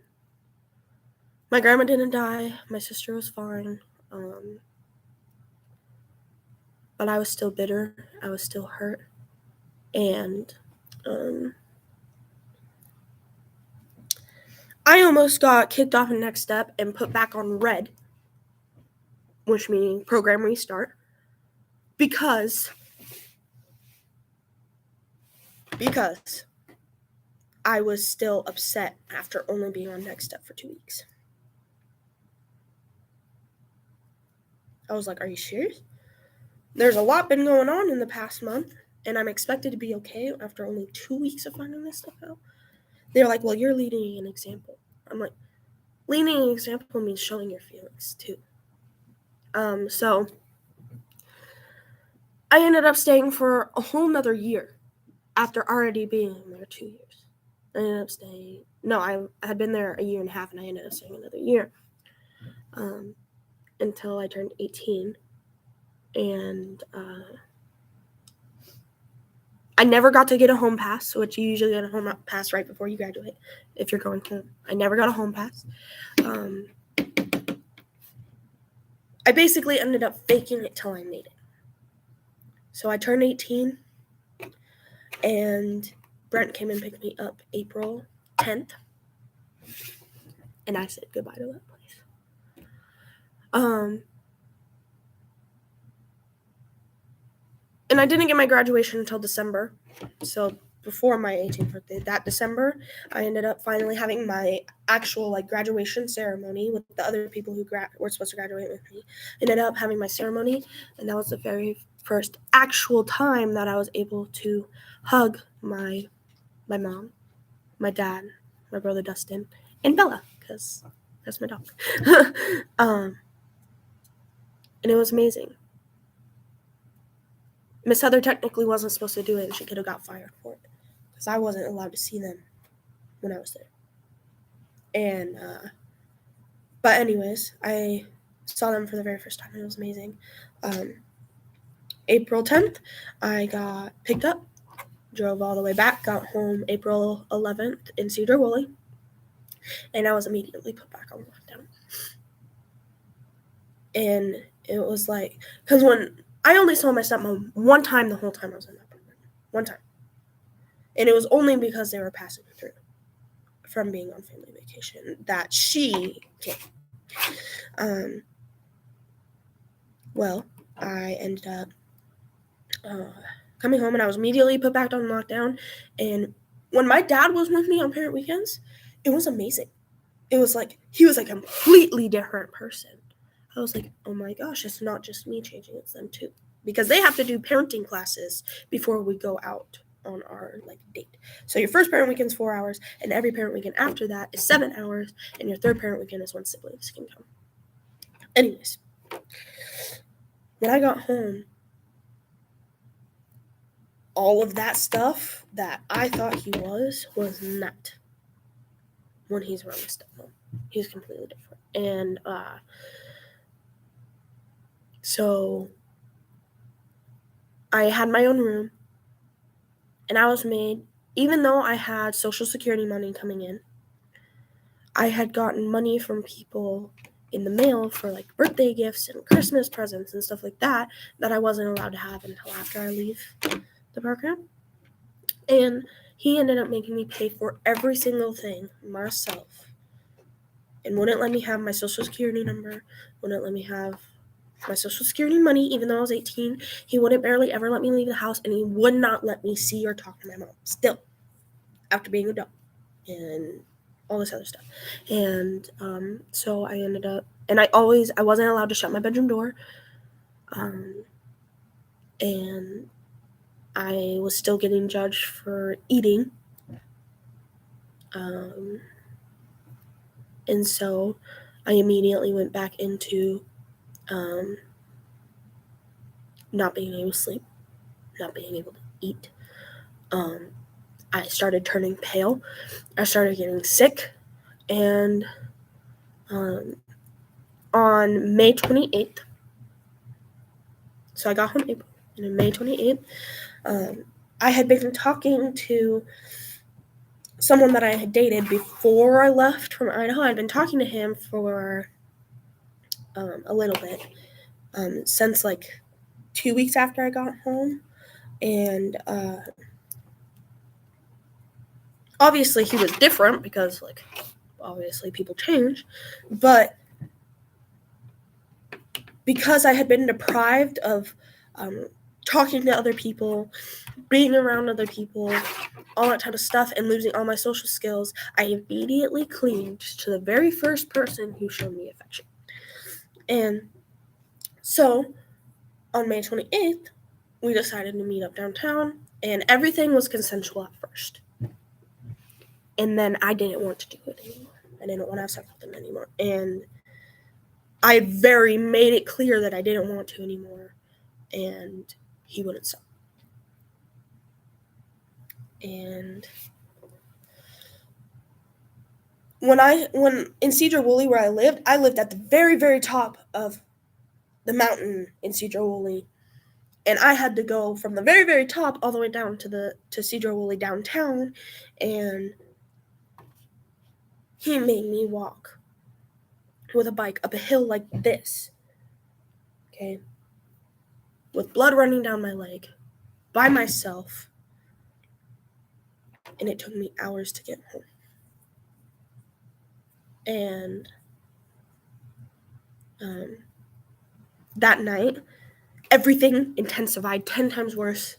grandma didn't die. My sister was fine. But I was still bitter. I was still hurt. And I almost got kicked off in Next Step and put back on red, which meaning program restart, because I was still upset after only being on Next Step for 2 weeks. I was like, are you serious? There's a lot been going on in the past month, and I'm expected to be okay after only 2 weeks of finding this stuff out. They're like, well, you're leading an example. I'm like, leading an example means showing your feelings too. So I ended up staying for a whole nother year after already being there 2 years. I ended up staying. No, I had been there a year and a half, and I ended up staying another year until I turned 18. And I never got to get a home pass, which you usually get a home pass right before you graduate if you're going home. I never got a home pass. I basically ended up faking it till I made it. So I turned 18, and Brent came and picked me up April 10th, and I said goodbye to that place. And I didn't get my graduation until December, so before my 18th birthday. That December, I ended up finally having my actual graduation ceremony with the other people who were supposed to graduate with me. I ended up having my ceremony, and that was the very first actual time that I was able to hug my mom, my dad, my brother Dustin, and Bella, because that's my dog. And it was amazing. Miss Heather technically wasn't supposed to do it, and she could have got fired for it, because I wasn't allowed to see them when I was there. And, but anyways, I saw them for the very first time, and it was amazing. April 10th, I got picked up, drove all the way back, got home April 11th in Cedar Woolley, and I was immediately put back on lockdown. And it was like, because when I only saw my stepmom one time the whole time I was in that program. One time. And it was only because they were passing through from being on family vacation that she came. Well, I ended up coming home, and I was immediately put back on lockdown. And when my dad was with me on parent weekends, it was amazing. It was like he was a completely different person. I was like, oh my gosh, it's not just me changing, it's them too. Because they have to do parenting classes before we go out on our date. So your first parent weekend is 4 hours, and every parent weekend after that is 7 hours, and your third parent weekend is when siblings can come. Anyways, when I got home, all of that stuff that I thought he was not when he's around his stepmom. He's completely different. And so I had my own room, and I was made, even though I had Social Security money coming in, I had gotten money from people in the mail for birthday gifts and Christmas presents and stuff like that I wasn't allowed to have until after I leave the program. And he ended up making me pay for every single thing myself, and wouldn't let me have my Social Security number, wouldn't let me have my Social Security money, even though I was 18. He wouldn't barely ever let me leave the house, and he would not let me see or talk to my mom still, after being an adult, and all this other stuff. And so I ended up, and I wasn't allowed to shut my bedroom door, and I was still getting judged for eating, and so I immediately went back into not being able to sleep, not being able to eat. I started turning pale. I started getting sick. And on May 28th, so I got home April, and on May 28th, I had been talking to someone that I had dated before I left from Idaho. I'd been talking to him for a little bit, since 2 weeks after I got home. And obviously he was different because obviously people change, but because I had been deprived of talking to other people, being around other people, all that type of stuff, and losing all my social skills, I immediately clinged to the very first person who showed me affection. And so on May 28th, we decided to meet up downtown, and everything was consensual at first. And then I didn't want to do it anymore. I didn't want to have sex with him anymore. And I very made it clear that I didn't want to anymore. And he wouldn't stop. And when in Cedar Woolley where I lived at the very, very top of the mountain in Cedar Woolley. And I had to go from the very, very top all the way down to Cedar Woolley downtown, and he made me walk with a bike up a hill like this, okay, with blood running down my leg, by myself, and it took me hours to get home. And that night, everything intensified 10 times worse.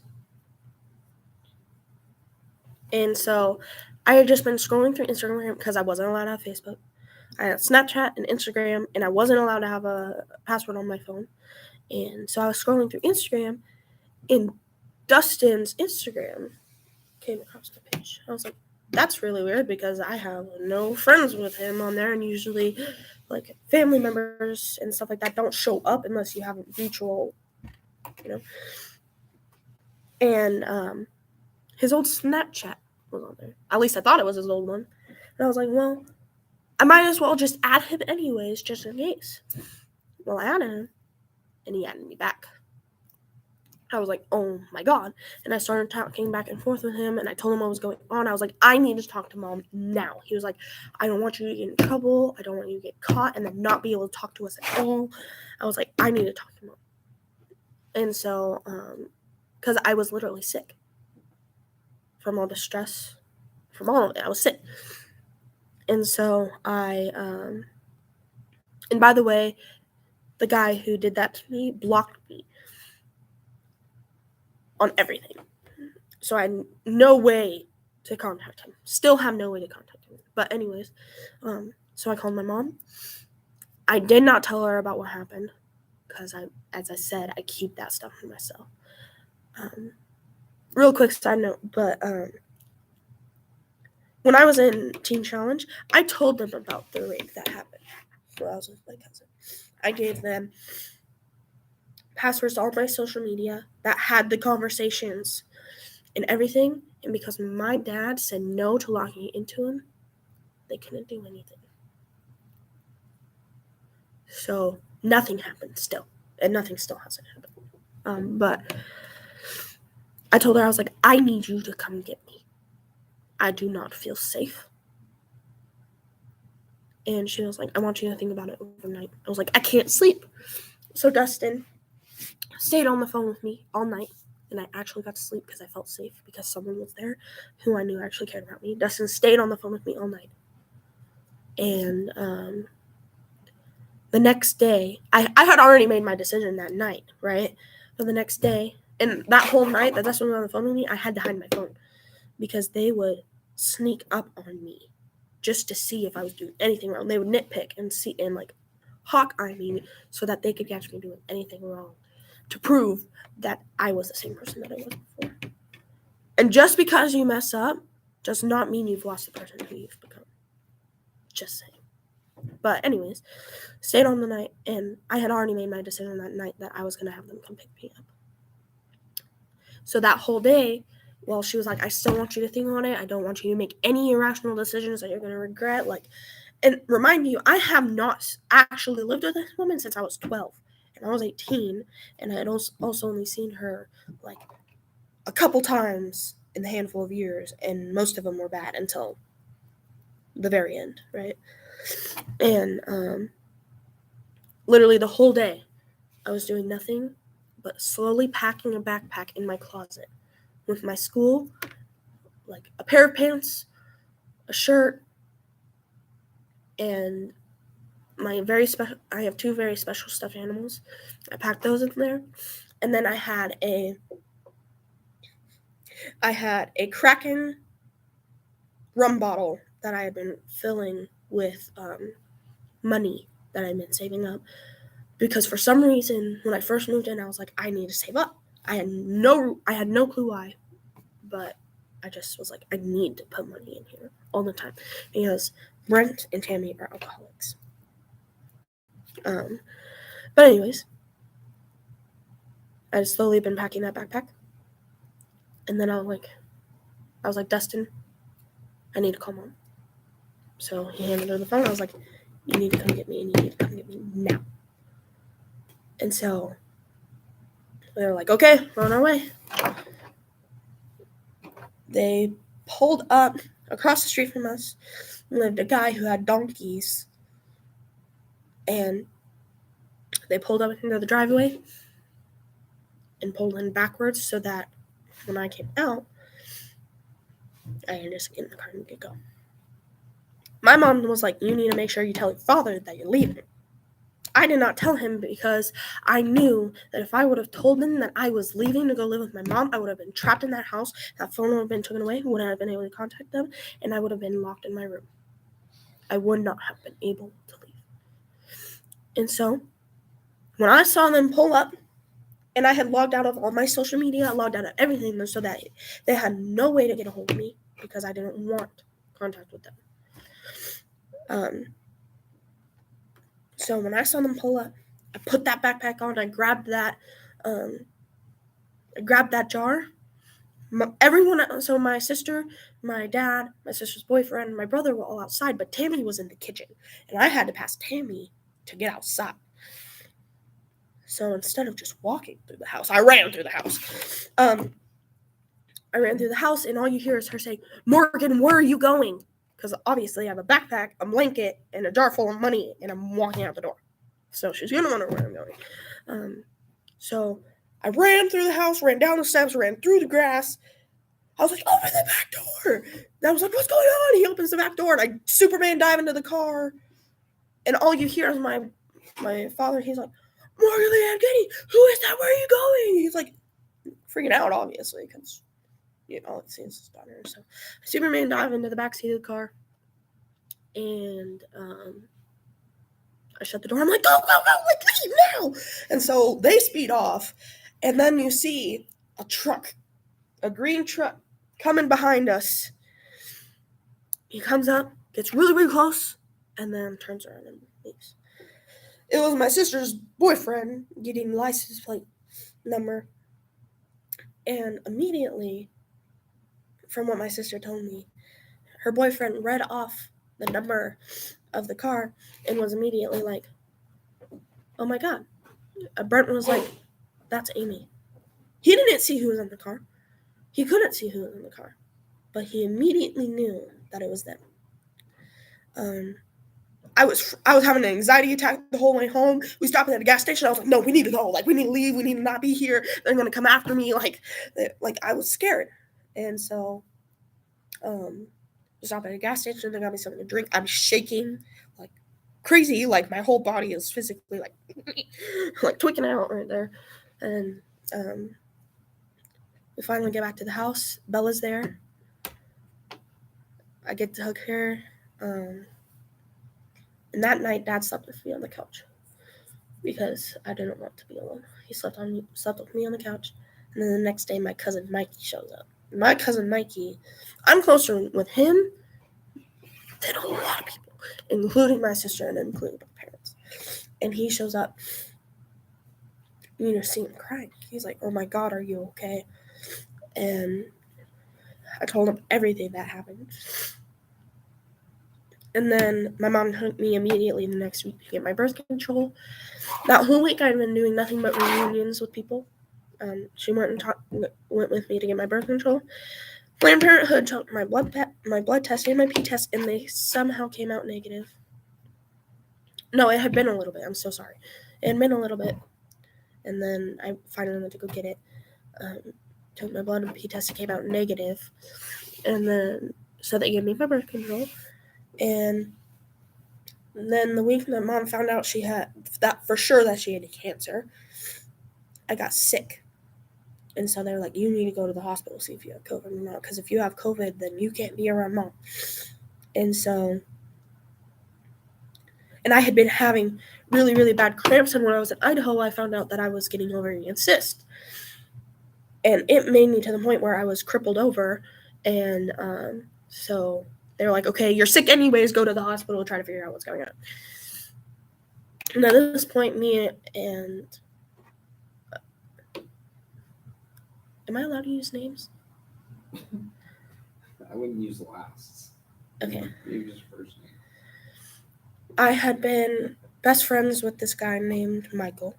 And so I had just been scrolling through Instagram because I wasn't allowed to have Facebook. I had Snapchat and Instagram, and I wasn't allowed to have a password on my phone. And so I was scrolling through Instagram, and Dustin's Instagram came across my page. I was like, that's really weird because I have no friends with him on there, and usually, like, family members and stuff like that don't show up unless you have a mutual, you know. And his old Snapchat was on there. At least I thought it was his old one. And I was like, well, I might as well just add him anyways, just in case. Well, I added him, and he added me back. I was like, oh my God. And I started talking back and forth with him, and I told him what was going on. I was like, I need to talk to Mom now. He was like, I don't want you to get in trouble. I don't want you to get caught and then not be able to talk to us at all. I was like, I need to talk to Mom. And so, because I was literally sick from all the stress, from all of it. I was sick. And so and by the way, the guy who did that to me blocked me on everything. So I had no way to contact him. Still have no way to contact him. But anyways, so I called my mom. I did not tell her about what happened because as I said, I keep that stuff for myself. Real quick side note, but when I was in Teen Challenge, I told them about the rape that happened when I was with my cousin. I gave them passwords to all my social media that had the conversations and everything. And because my dad said no to locking into him, they couldn't do anything. So nothing happened still. And nothing still hasn't happened. But I told her, I was like, I need you to come get me. I do not feel safe. And she was like, I want you to think about it overnight. I was like, I can't sleep. So Dustin stayed on the phone with me all night. And I actually got to sleep because I felt safe because someone was there who I knew actually cared about me. Dustin stayed on the phone with me all night. And the next day, I had already made my decision that night, right? But the next day, and that whole night that Dustin was on the phone with me, I had to hide my phone because they would sneak up on me just to see if I was doing anything wrong. They would nitpick and see and like hawk eye me so that they could catch me doing anything wrong to prove that I was the same person that I was before. And just because you mess up does not mean you've lost the person who you've become. Just saying. But anyways, stayed on the night, and I had already made my decision that night that I was going to have them come pick me up. So that whole day, well, she was like, I still want you to think on it. I don't want you to make any irrational decisions that you're going to regret. Like, and remind you, I have not actually lived with this woman since I was 12. And I was 18, and I had also only seen her, like, a couple times in the handful of years, and most of them were bad until the very end, right? And literally the whole day, I was doing nothing but slowly packing a backpack in my closet with my school, like a pair of pants, a shirt, and my I have two very special stuffed animals. I packed those in there, and then I had a Kraken rum bottle that I had been filling with money that I'd been saving up. Because for some reason, when I first moved in, I was like, I need to save up. I had no clue why, but I just was like, I need to put money in here all the time because Brent and Tammy are alcoholics. But anyways, I had slowly been packing that backpack, and then I was like, Dustin, I need to call Mom. So he handed her the phone. I was like, you need to come get me, and you need to come get me now. And so they were like, okay, we're on our way. They pulled up across the street from us. Lived a guy who had donkeys. And they pulled up into the driveway and pulled in backwards so that when I came out, I could just get in the car and get going. My mom was like, you need to make sure you tell your father that you're leaving. I did not tell him because I knew that if I would have told him that I was leaving to go live with my mom, I would have been trapped in that house. That phone would have been taken away. Wouldn't have been able to contact them, and I would have been locked in my room. I would not have been able to leave. And so, when I saw them pull up, and I had logged out of all my social media, I logged out of everything so that they had no way to get a hold of me because I didn't want contact with them. So when I saw them pull up, I put that backpack on. I grabbed that jar. Everyone, so my sister, my dad, my sister's boyfriend, my brother were all outside, but Tammy was in the kitchen, and I had to pass Tammy to get outside. So instead of just walking through the house, I ran through the house. And all you hear is her saying, "Morgan, where are you going?" Because obviously I have a backpack, a blanket, and a jar full of money, and I'm walking out the door. So she's going to wonder where I'm going. So I ran through the house, ran down the steps, ran through the grass. I was like, open the back door. And I was like, what's going on? He opens the back door, and I Superman dive into the car. And all you hear is my father. He's like, Morgan Lee Evgeny, who is that? Where are you going? He's like freaking out, obviously, because all it sees is his daughter. So Superman dive into the backseat of the car. And I shut the door. I'm like, go, like, leave now. And so they speed off. And then you see a green truck coming behind us. He comes up, gets really, really close, and then turns around and leaves. It was my sister's boyfriend getting the license plate number. And immediately, from what my sister told me, her boyfriend read off the number of the car and was immediately like, oh my God. Brent was like, that's Amy. He didn't see who was in the car. He couldn't see who was in the car. But he immediately knew that it was them. I was having an anxiety attack the whole way home. We stopped at a gas station. I was like, no, we need to go. Like, we need to leave. We need to not be here. They're going to come after me. Like I was scared. And so we stopped at a gas station. They got me something to drink. I'm shaking like crazy. Like, my whole body is physically like tweaking out right there. And we finally get back to the house. Bella's there. I get to hug her. And that night, Dad slept with me on the couch because I didn't want to be alone. He slept with me on the couch. And then the next day, my cousin Mikey shows up. My cousin Mikey, I'm closer with him than a lot of people, including my sister and including my parents. And he shows up. You see him crying. He's like, oh my God, are you okay? And I told him everything that happened. And then my mom took me immediately the next week to get my birth control. That whole week I'd been doing nothing but reunions with people. She went with me to get my birth control. Planned Parenthood took my blood test and my pee test, and they somehow came out negative. No, it had been a little bit. I'm so sorry. It had been a little bit. And then I finally went to go get it. Took my blood and pee test. It came out negative. And then, so they gave me my birth control. And then the week that Mom found out she had that for sure that she had cancer, I got sick. And so they were like, you need to go to the hospital, see if you have COVID or not. Because if you have COVID, then you can't be around Mom. And so, and I had been having really, really bad cramps. And when I was in Idaho, I found out that I was getting ovarian cyst. And it made me to the point where I was crippled over. And so they were like, okay, you're sick anyways, go to the hospital, try to figure out what's going on. And at this point, me and... am I allowed to use names? I wouldn't use lasts. Okay. Maybe just first name. I had been best friends with this guy named Michael.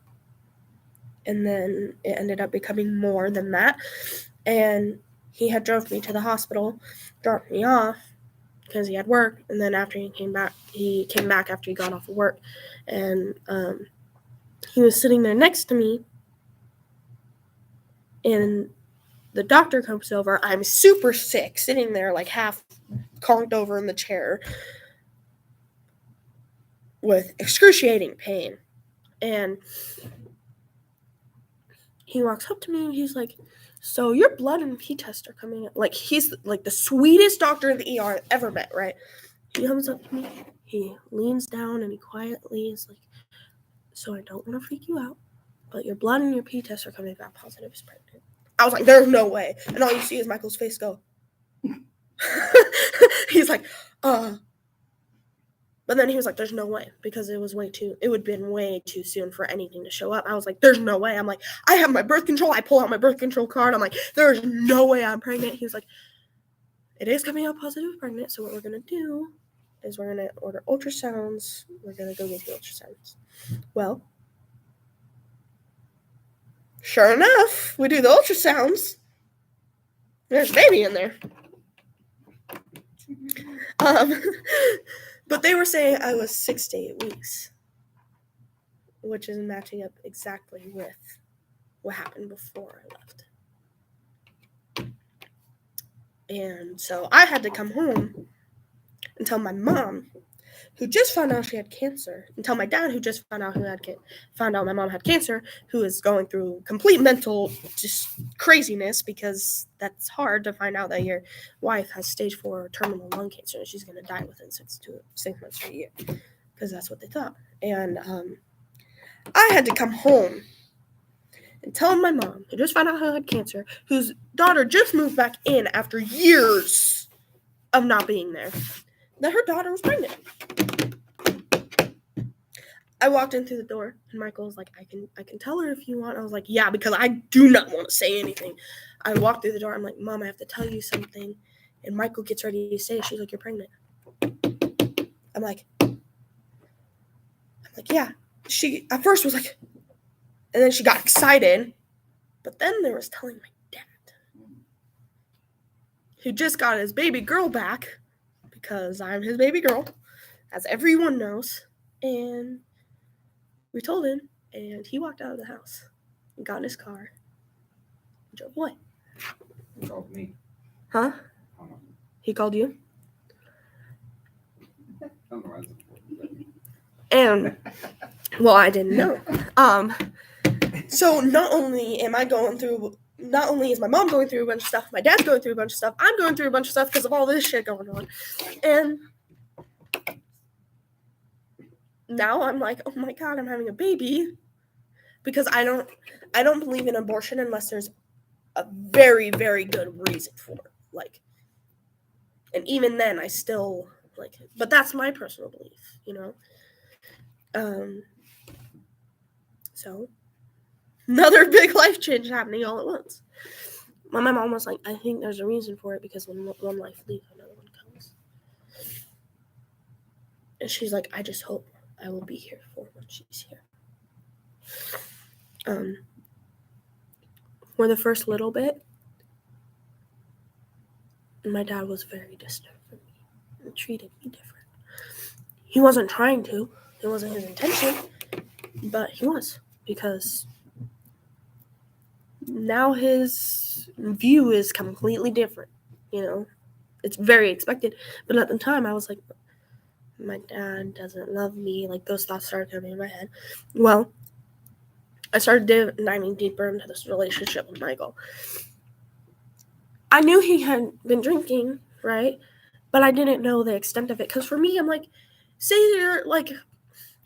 And then it ended up becoming more than that. And he had drove me to the hospital, dropped me off, because he had work, and then after he came back after he got off of work, and he was sitting there next to me, and the doctor comes over. I'm super sick, sitting there like half conked over in the chair with excruciating pain, and he walks up to me, and he's like, so your blood and pee test are coming in. Like, he's like the sweetest doctor in the ER I've ever met, right? He comes up to me, he leans down, and he quietly is like, so I don't want to freak you out, but your blood and your pee tests are coming back positive as pregnant. I was like, there's no way. And all you see is Michael's face go. He's like, but then he was like, there's no way, because it would have been way too soon for anything to show up. I was like, there's no way. I'm like, I have my birth control. I pull out my birth control card. I'm like, there's no way I'm pregnant. He was like, it is coming out positive pregnant. So what we're going to do is we're going to order ultrasounds. We're going to go get the ultrasounds. Well, sure enough, we do the ultrasounds. There's a baby in there. But they were saying I was 6 to 8 weeks, which is matching up exactly with what happened before I left. And so I had to come home and tell my mom, who just found out she had cancer, and tell my dad, who just found out my mom had cancer, who is going through complete mental just craziness, because that's hard to find out that your wife has stage 4 terminal lung cancer and she's going to die within 6 months to a year, because that's what they thought. And I had to come home and tell my mom, who just found out who had cancer, whose daughter just moved back in after years of not being there, that her daughter was pregnant. I walked in through the door, and Michael was like, I can tell her if you want. I was like, yeah, because I do not want to say anything. I walked through the door. I'm like, Mom, I have to tell you something. And Michael gets ready to say it. She's like, you're pregnant. I'm like, yeah. She at first was like, and then she got excited. But then there was telling my dad, who just got his baby girl back, because I'm his baby girl, as everyone knows. And we told him, and he walked out of the house and got in his car and drove away. He called me. Huh? He called you? I don't know why that's important. And, well, I didn't know. So not only is my mom going through a bunch of stuff, my dad's going through a bunch of stuff, I'm going through a bunch of stuff because of all this shit going on. And now I'm like, oh my God, I'm having a baby, because I don't believe in abortion unless there's a very, very good reason for it. Like, and even then I still like, but that's my personal belief, you know? So another big life change happening all at once. My mom was like, I think there's a reason for it, because when one life leaves, another one comes. And she's like, I just hope I will be here for when she's here. For the first little bit, my dad was very distant from me and treated me different. He wasn't trying to. It wasn't his intention, but he was, because now his view is completely different, you know? It's very expected, but at the time I was like, my dad doesn't love me. Like, those thoughts started coming in my head. Well, I started diving deeper into this relationship with Michael. I knew he had been drinking, right? But I didn't know the extent of it. Because for me, I'm like, say you're like,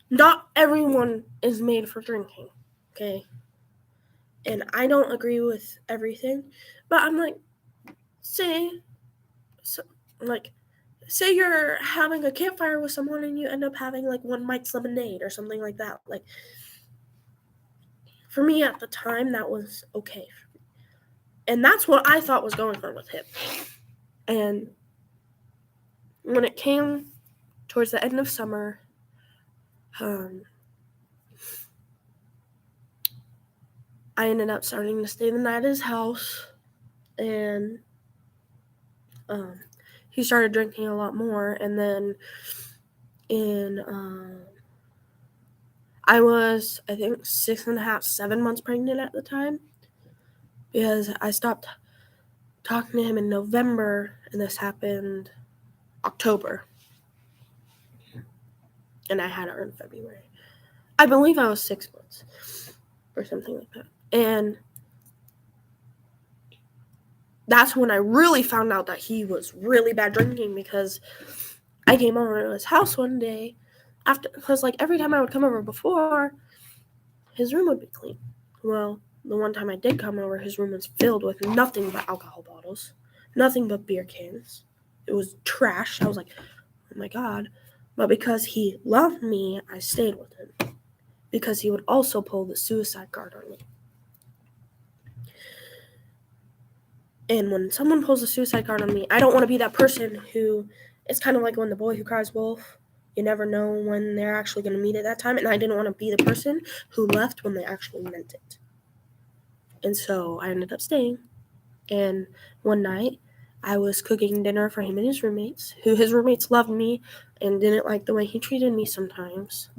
not everyone is made for drinking, okay? And I don't agree with everything, but I'm like, say you're having a campfire with someone and you end up having like one Mike's Lemonade or something like that. Like, for me at the time, that was okay. And that's what I thought was going on with him. And when it came towards the end of summer, I ended up starting to stay the night at his house, and he started drinking a lot more. And then I was, I think, 6.5, 7 months pregnant at the time, because I stopped talking to him in November, and this happened October, and I had her in February. I believe I was 6 months or something like that. And that's when I really found out that he was really bad drinking, because I came over to his house one day because like every time I would come over before, his room would be clean. Well, the one time I did come over, his room was filled with nothing but alcohol bottles, nothing but beer cans, it was trash. I was like, oh my God. But because he loved me, I stayed with him. Because he would also pull the suicide card on me. And when someone pulls a suicide card on me, I don't want to be that person who, it's kind of like when the boy who cries wolf, you never know when they're actually going to meet at that time. And I didn't want to be the person who left when they actually meant it. And so I ended up staying. And one night, I was cooking dinner for him and his roommates, who his roommates loved me and didn't like the way he treated me sometimes.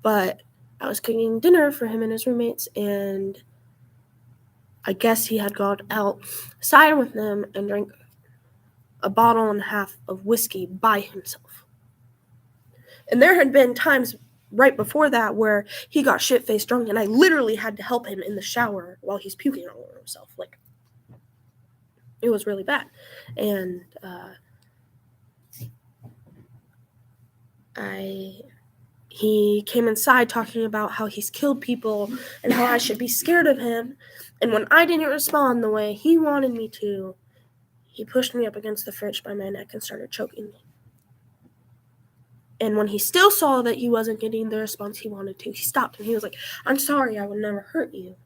But I was cooking dinner for him and his roommates, and I guess he had gone outside with them and drank a bottle and a half of whiskey by himself. And there had been times right before that where he got shit-faced drunk, and I literally had to help him in the shower while he's puking all over himself. Like, it was really bad. And he came inside talking about how he's killed people and how I should be scared of him. And when I didn't respond the way he wanted me to, he pushed me up against the fridge by my neck and started choking me. And when he still saw that he wasn't getting the response he wanted to, he stopped and he was like, I'm sorry, I would never hurt you.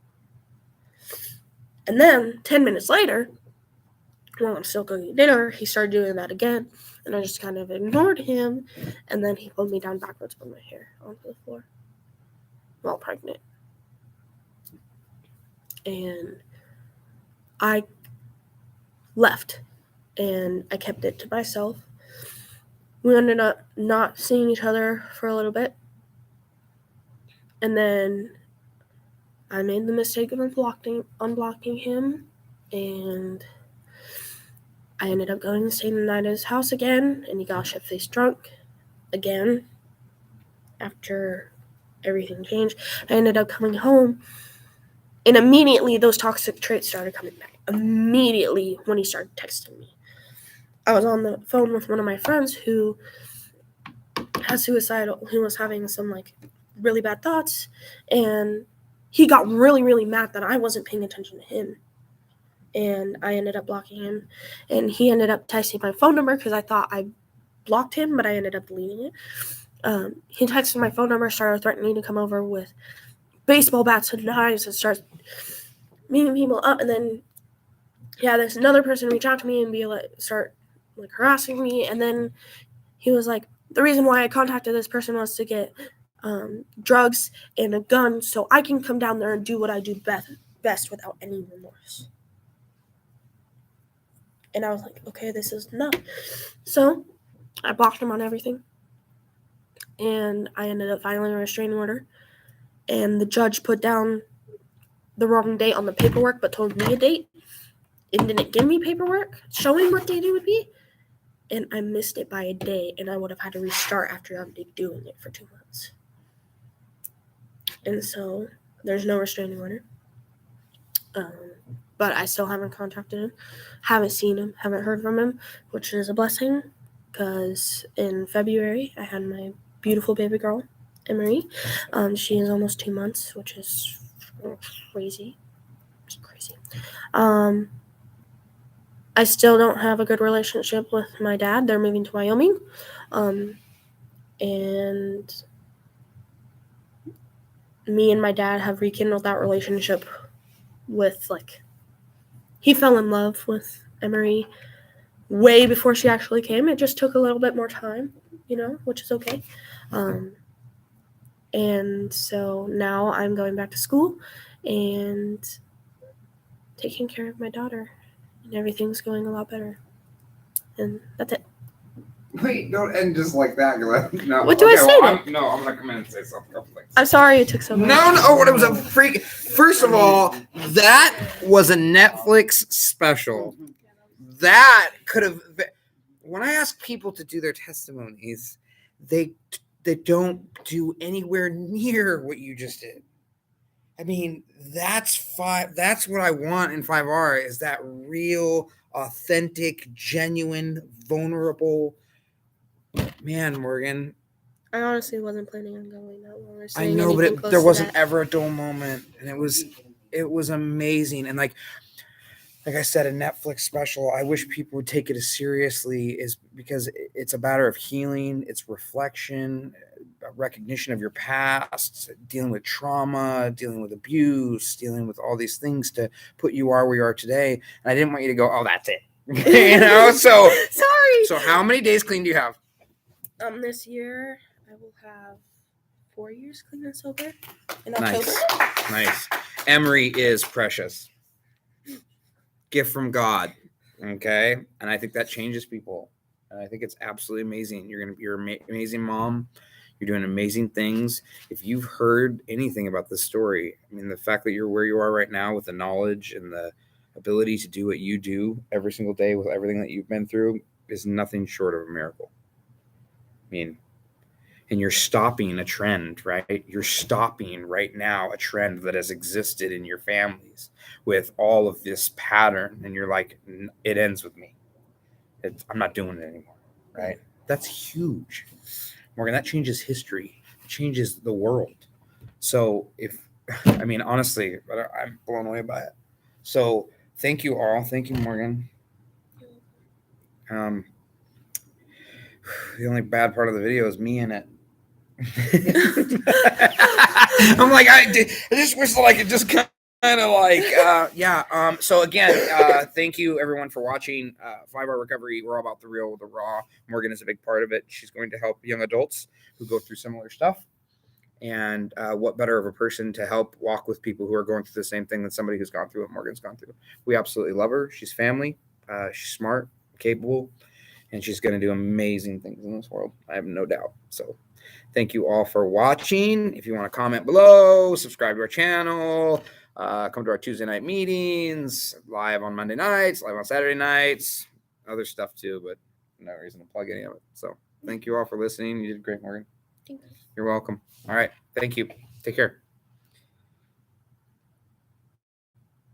And then 10 minutes later, while I'm still cooking dinner, he started doing that again. And I just kind of ignored him. And then he pulled me down backwards with my hair onto the floor while pregnant. And I left. And I kept it to myself. We ended up not seeing each other for a little bit. And then I made the mistake of unblocking him. And I ended up going and staying the night at his house again, and he got shit-faced drunk again after everything changed. I ended up coming home, and immediately those toxic traits started coming back. Immediately when he started texting me. I was on the phone with one of my friends who was having some, like, really bad thoughts, and he got really, really mad that I wasn't paying attention to him. And I ended up blocking him. And he ended up texting my phone number because I thought I blocked him, but I ended up deleting it. He texted my phone number, started threatening to come over with baseball bats and knives and start meeting people up. And then, there's another person reach out to me and start harassing me. And then he was like, the reason why I contacted this person was to get drugs and a gun so I can come down there and do what I do best without any remorse. And I was like, okay, this is enough. So I blocked him on everything. And I ended up filing a restraining order. And the judge put down the wrong date on the paperwork, but told me a date. And didn't give me paperwork showing what date it would be. And I missed it by a day. And I would have had to restart after I've been doing it for 2 months. And so there's no restraining order. But I still haven't contacted him, haven't seen him, haven't heard from him, which is a blessing because in February I had my beautiful baby girl, Emery. She is almost 2 months, which is crazy. It's crazy. I still don't have a good relationship with my dad. They're moving to Wyoming. And me and my dad have rekindled that relationship with, he fell in love with Emery way before she actually came. It just took a little bit more time, which is okay. And so now I'm going back to school and taking care of my daughter, and everything's going a lot better. And that's it. Wait, don't end just like that. No. What do I say then? I'm going to come in and say something. I'm sorry it took so long. No, it was a freak. First of all, that was a Netflix special. That could have. When I ask people to do their testimonies, they don't do anywhere near what you just did. I mean, that's what I want in 5R is that real, authentic, genuine, vulnerable. Man, Morgan. I honestly wasn't planning on going that long. I know, but there wasn't ever a dull moment, and it was amazing. And like I said, a Netflix special. I wish people would take it as seriously, is because it's a matter of healing, it's reflection, recognition of your past, dealing with trauma, dealing with abuse, dealing with all these things to put you where you are today. And I didn't want you to go, oh, that's it. You know, so Sorry. so how many days clean do you have? This year I will have 4 years clean and sober in Nice. October. Nice. Emery is precious. Gift from God. Okay. And I think that changes people. And I think it's absolutely amazing. You're an amazing mom. You're doing amazing things. If you've heard anything about this story, I mean, the fact that you're where you are right now with the knowledge and the ability to do what you do every single day with everything that you've been through is nothing short of a miracle. I mean, and you're stopping a trend, right? You're stopping right now a trend that has existed in your families with all of this pattern. And you're like, it ends with me. I'm not doing it anymore, right? That's huge. Morgan, that changes history. It changes the world. So honestly, I'm blown away by it. So thank you all. Thank you, Morgan. The only bad part of the video is me in it. I'm like, I just wish like it just kind of like, yeah. So again, thank you everyone for watching 5-Hour Recovery. We're all about the real, the raw. Morgan is a big part of it. She's going to help young adults who go through similar stuff. And what better of a person to help walk with people who are going through the same thing than somebody who's gone through what Morgan's gone through. We absolutely love her. She's family. She's smart, capable, and she's going to do amazing things in this world. I have no doubt. So thank you all for watching. If you want to comment below, subscribe to our channel, come to our Tuesday night meetings, live on Monday nights, live on Saturday nights, other stuff too, but no reason to plug any of it. So thank you all for listening. You did great, Morgan. Thank you. You're welcome. All right. Thank you. Take care.